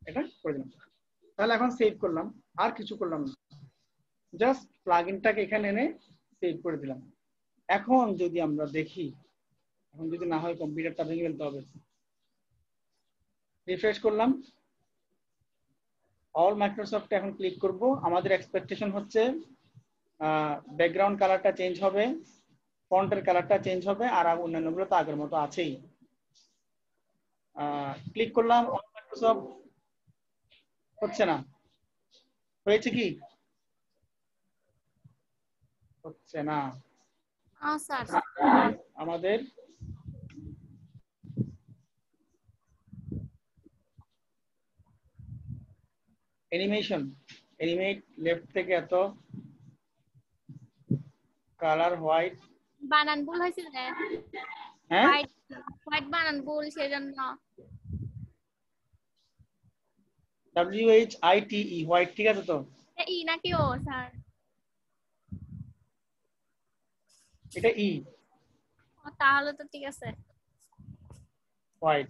এটা করে দিলাম। তাহলে এখন সেভ করলাম, আর কিছু করলাম না, জাস্ট প্লাগইনটাকে এখানে এনে সেভ করে দিলাম। এখন যদি আমরা দেখি, এখন যদি না হয় কম্পিউটারটা ভেঙে ফেলতে হবে। রিফ্রেশ করলাম, অল মাইক্রোসফট এখন ক্লিক করব। আমাদের এক্সপেকটেশন হচ্ছে ব্যাকগ্রাউন্ড কালারটা চেঞ্জ হবে, ফন্টের কালারটা চেঞ্জ হবে, আর অন্যান্যগুলো তো আগের মতো আছেই। ক্লিক করলাম, অল মাইক্রোসফট হচ্ছে না। হয়েছে কি? হচ্ছে না। স্যার আমাদের অ্যানিমেশন, অ্যানিমেট লেফট থেকে এত কালার হোয়াইট, বানান ভুল হয়েছিল না? হ্যাঁ হোয়াইট হোয়াইট বানান ভুল সেজন্য। WHITE হোয়াইট, ঠিক আছে তো? ই নাকি ও স্যার? এটা ই, তাহলে তো ঠিক আছে। হোয়াইট।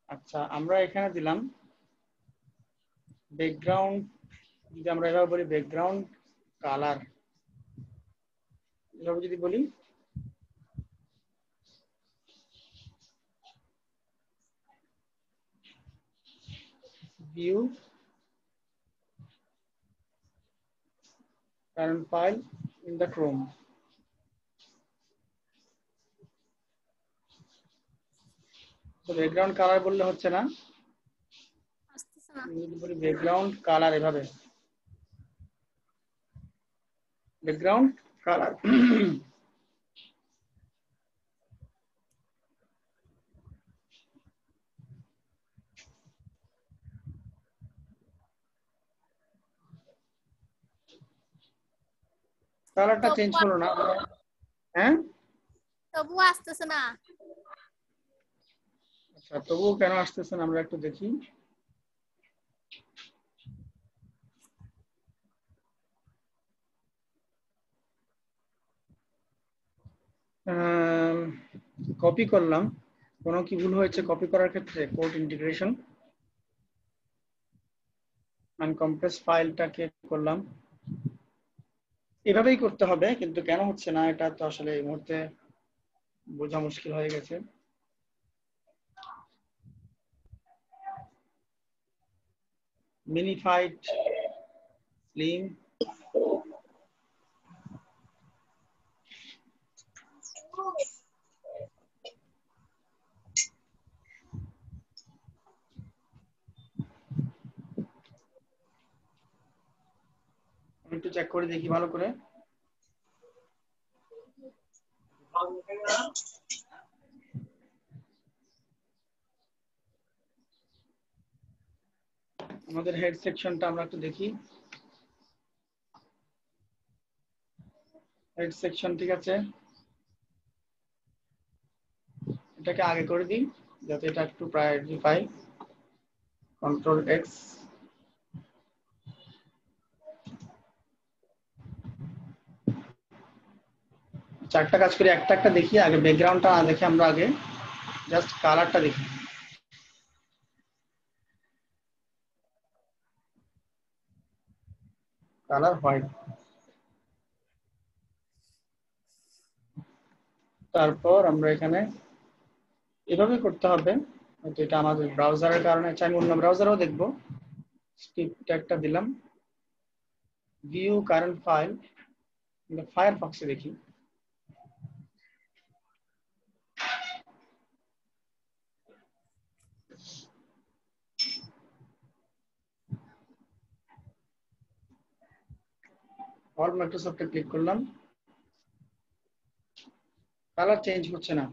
আচ্ছা, আমরা এখানে দিলাম ব্যাকগ্রাউন্ড, যদি আমরা এভাবে বলি ব্যাকগ্রাউন্ড কালার, এভাবে যদি বলি view current file in the Chrome. তো ব্যাকগ্রাউন্ড কালার বললে হচ্ছে না, আসতেছে না। যদি বলি ব্যাকগ্রাউন্ড কালার, এভাবে ব্যাকগ্রাউন্ড কালার। কালারটা চেঞ্জ হলো না, হ্যাঁ? তবুও আসতেছে না। আচ্ছা, তবুও কেন আসতেছে না আমরা একটু দেখি। কপি করলাম, কোনো কি ভুল হয়েছে কপি করার ক্ষেত্রে? কোড ইন্টিগ্রেশন, আনকম্প্রেস ফাইলটাকে করলাম, এভাবেই করতে হবে, কিন্তু কেন হচ্ছে না এটা তো আসলে এই মুহূর্তে বোঝা মুশকিল হয়ে গেছে। মিনিফাইড স্লিম, একটু চেক করে দেখি ভালো করে। আমাদের হেড সেকশনটা আমরা একটু দেখি। হেড সেকশন ঠিক আছে, এটাকে আগে করে দিই যাতে এটা একটু প্রায়োরিটি পাই। কন্ট্রোল এক্স, চারটা কাজ করি, একটা একটা দেখি। আগে ব্যাকগ্রাউন্ডটা না দেখে আমরা আগে জাস্ট কালারটা দেখি। কালার হোয়াইট, তারপর আমরা এখানে এভাবে করতে হবে। হয়তো এটা আমাদের ব্রাউজারের কারণে, চাই অন্য ব্রাউজারেও দেখবো। স্ক্রিপ্ট একটা দিলাম, ভিউ কারেন্ট ফাইল, ফায়ারফক্সে দেখি। অল মাইক্রোসফটে ক্লিক করলাম, কালার চেঞ্জ হচ্ছে না।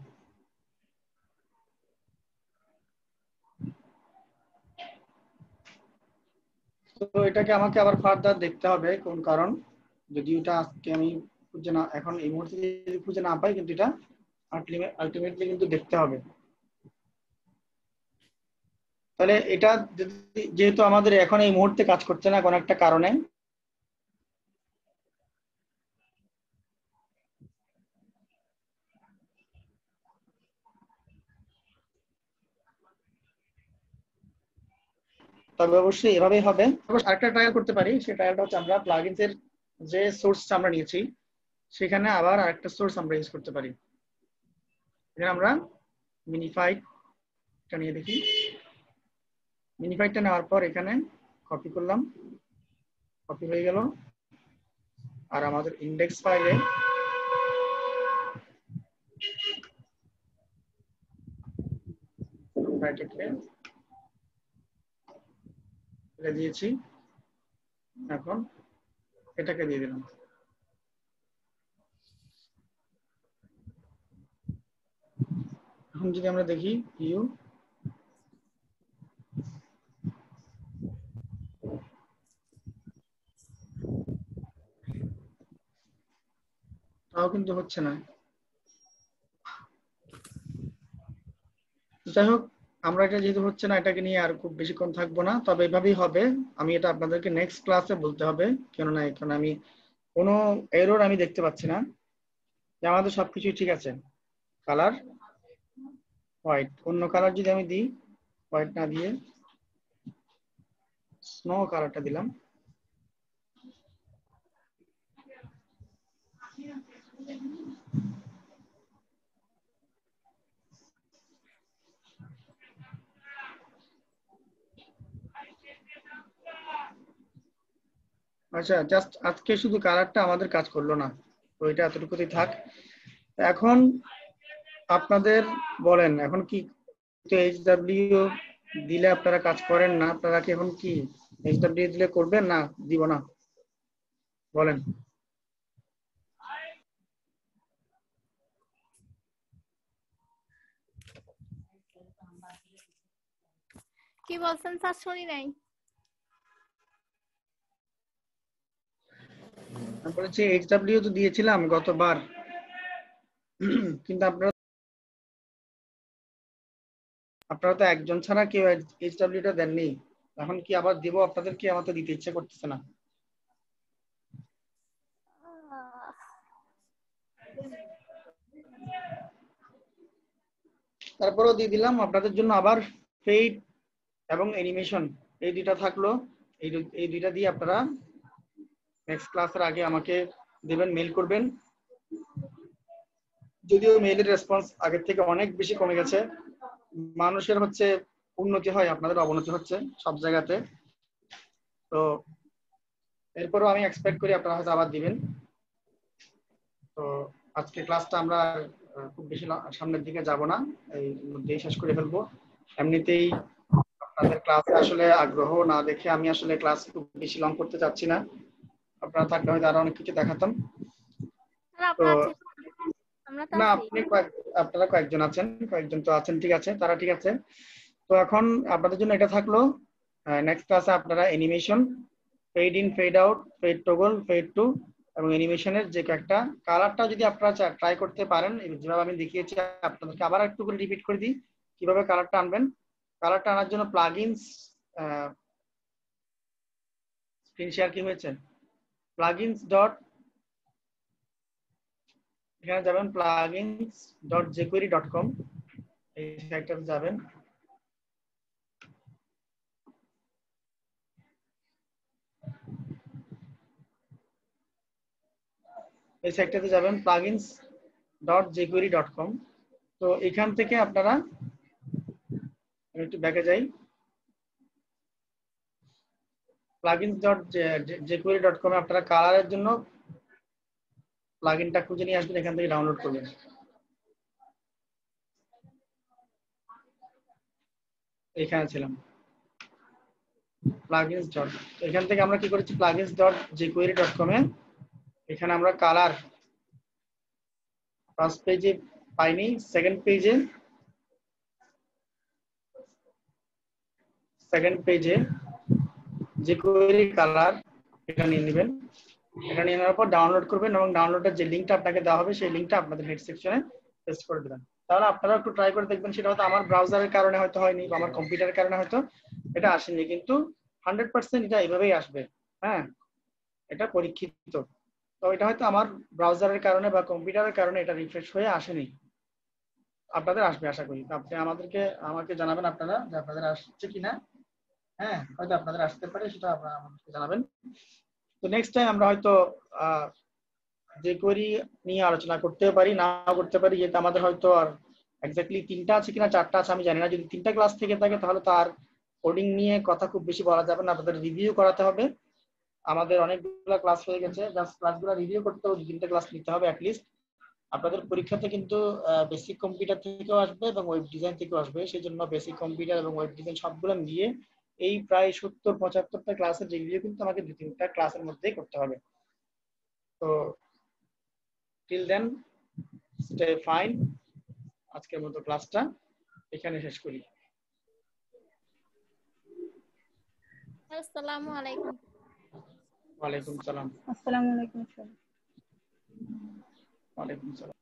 তো এটাকে আমাকে আবার ফার্দার দেখতে হবে কোন কারণ, যদি এটা আজকে আমি খুঁজে না, এখন এই মুহূর্তে যদি খুঁজে না পাই, কিন্তু এটা আলটিমেটলি কিন্তু দেখতে হবে। তাহলে এটা যেহেতু আমাদের এখন এই মুহূর্তে কাজ করছে না কোন একটা কারণে, তবে অবশ্যই এভাবেই হবে। আরেকটা ট্রায়াল করতে পারি, সেই ট্রায়ালটা হচ্ছে আমরা প্লাগইনস এর যে সোর্সটা আমরা নিয়েছি সেখানে আবার আরেকটা সোর্স আমরা ইউজ করতে পারি। এখানে আমরা মিনিফাইটা নিয়ে দেখি। মিনিফাইটা নেওয়ার পর এখানে কপি করলাম, কপি হয়ে গেল। আর আমাদের ইন্ডেক্স ফাইলে দিয়েছি, এখন এটাকে দিয়ে দিলাম। এখন যদি আমরা দেখি ভিউ, তাও কিন্তু হচ্ছে না। যাই হোক, আমরা এটা যেহেতু হচ্ছে না, এটাকে নিয়ে আর খুব বেশিক্ষণ থাকবো না, তবে এভাবেই হবে। আমি এটা আপনাদেরকে নেক্সট ক্লাসে বলতে হবে, কেননা এখন আমি কোনো এরর আমি দেখতে পাচ্ছি না, যে আমাদের সবকিছুই ঠিক আছে। কালার হোয়াইট, অন্য কালার যদি আমি দিই, হোয়াইট না দিয়ে স্নো কালারটা দিলাম, আচ্ছা জাস্ট আজকে শুধু কালারটা আমাদের কাজ করলো না, তো এটা এতটুকুতেই থাক। এখন আপনাদের বলেন, এখন কি এইচডব্লিউ দিলে আপনারা কাজ করেন না? আপনারা কি এখন কি এইচডব্লিউ দিলে করবেন না দিব না? বলেন। কি বলছেন স্যার, শুনি নাই। আমি বলেছি এইচডব্লিউ তো দিয়েছিলাম গতবার, কিন্তু আপনারা তো একজন ছাড়া কেউ এইচডব্লিউটা দেননি। এখন কি আবার দিব আপনাদেরকে? আমার তো দিতে ইচ্ছে করতেছে না। তারপরেও দিয়ে দিলাম আপনাদের জন্য আবার ফেড এবং অ্যানিমেশন, এই দুইটা থাকলো। এই দুইটা দিয়ে আপনারা নেক্সট ক্লাসের আগে আমাকে দেবেন, মেইল করবেন। যদিও মেইলের রেসপন্স আগের থেকে অনেক বেশি কমে গেছে, মানুষের হচ্ছে উন্নতি হয়, আপনাদের অবনতি হচ্ছে সব জায়গাতে। তো এরপরও আমি এক্সপেক্ট করি আপনারা হয়তো আবার দিবেন। তো আজকে ক্লাসটা আমরা খুব বেশি সামনের দিকে যাব না, এই মধ্যেই শেষ করে ফেলবো। এমনিতেই আপনাদের ক্লাসে আসলে আগ্রহ না দেখে আমি আসলে ক্লাস খুব বেশি লং করতে চাচ্ছি না। আপনারা থাকলে হয়তো আরো অনেক কিছু দেখাতাম। তো না, আপনারা কয়েকজন আছেন, কয়েকজন তো আছেন, ঠিক আছে, তারা ঠিক আছে। তো এখন আপনাদের জন্য এটা থাকলো, নেক্সট ক্লাসে আপনারা animation, fade in, fade out, fade toggle, fade to এবং অ্যানিমেশনের যে একটা কালারটা যদি আপনারা ট্রাই করতে পারেন, যেভাবে আমি দেখিয়েছি, আপনাদেরকে আবার একটু করে রিপিট করে দিই কিভাবে কালারটা আনবেন। কালারটা আনার জন্য প্লাগইনস, স্ক্রিন শেয়ার কি হয়েছে, প্লাগইনস ডট, এখানে যাবেন plugins.jquery.com, এই সাইটটাতে যাবেন। এই সাইটটাতে যাবেন plugins.jquery.com। তো এখান থেকে আপনারা, আমি একটু ব্যাকে যাই, plugins.jquery.com এ আপনারা কালারের জন্য প্লাগইনটা খুঁজে নিয়ে আসবেন, এখান থেকে ডাউনলোড করবেন। এখানে ছিলাম plugins. এখান থেকে আমরা কি করেছি, plugins.jquery.com এ এখানে আমরা কালার ফার্স্ট পেজে পাইনি, সেকেন্ড পেজে যে কোয়েরি কালার এটা নিয়ে নেবেন। এটা নিয়ে নেওয়ার পর ডাউনলোড করবেন এবং ডাউনলোডের যে লিঙ্কটা আপনাকে দেওয়া হবে সেই লিঙ্কটা আপনাদের হেড সেকশনে পেস্ট করে দেবেন। তাহলে আপনারা একটু ট্রাই করে দেখবেন, সেটা হয়তো আমার ব্রাউজারের কারণে হয়তো হয়নি বা আমার কম্পিউটারের কারণে হয়তো এটা আসেনি, কিন্তু 100% এটা এইভাবেই আসবে। হ্যাঁ, এটা পরীক্ষিত। তো এটা হয়তো আমার ব্রাউজারের কারণে বা কম্পিউটারের কারণে এটা রিফ্রেশ হয়ে আসেনি, আপনাদের আসবে আশা করি। আপনি আমাকে জানাবেন আপনারা যে আপনাদের আসছে কিনা। হ্যাঁ, হয়তো আপনাদের আসতে পারে, সেটা আপনারা আমাকে জানাবেন। তো নেক্সট টাইম আমরা হয়তো যে কোয়েরি নিয়ে আলোচনা করতে পারি, না করতে পারি, যেহেতু আমাদের হয়তো আর এক্স্যাক্টলি 3টা আছে কিনা 4টা আছে আমি জানি না। যদি 3টা ক্লাস থেকে থাকে তাহলে তার কোডিং নিয়ে কথা খুব বেশি বলা যাবে না, আপনাদের রিভিউ করাতে হবে। আমাদের অনেকগুলো ক্লাস হয়ে গেছে, জাস্ট ক্লাসগুলো রিভিউ করতে হবে, 2-3টা ক্লাস নিতে হবে অ্যাটলিস্ট। আপনাদের পরীক্ষাতে কিন্তু বেসিক কম্পিউটার থেকেও আসবে এবং ওয়েব ডিজাইন থেকেও আসবে, সেই জন্য বেসিক কম্পিউটার এবং ওয়েব ডিজাইন সবগুলো মিলিয়ে এই প্রায় 70-75টা ক্লাসের রিভিউ কিন্তু আমাকে 2-3টা ক্লাসের মধ্যেই করতে হবে। তো টিল দেন স্টে ফাইন। আজকের মতো ক্লাসটা এখানে শেষ করি। আসসালামু আলাইকুম। ওয়ালাইকুম সালাম। আসসালামু আলাইকুম স্যার। ওয়ালাইকুম সালাম।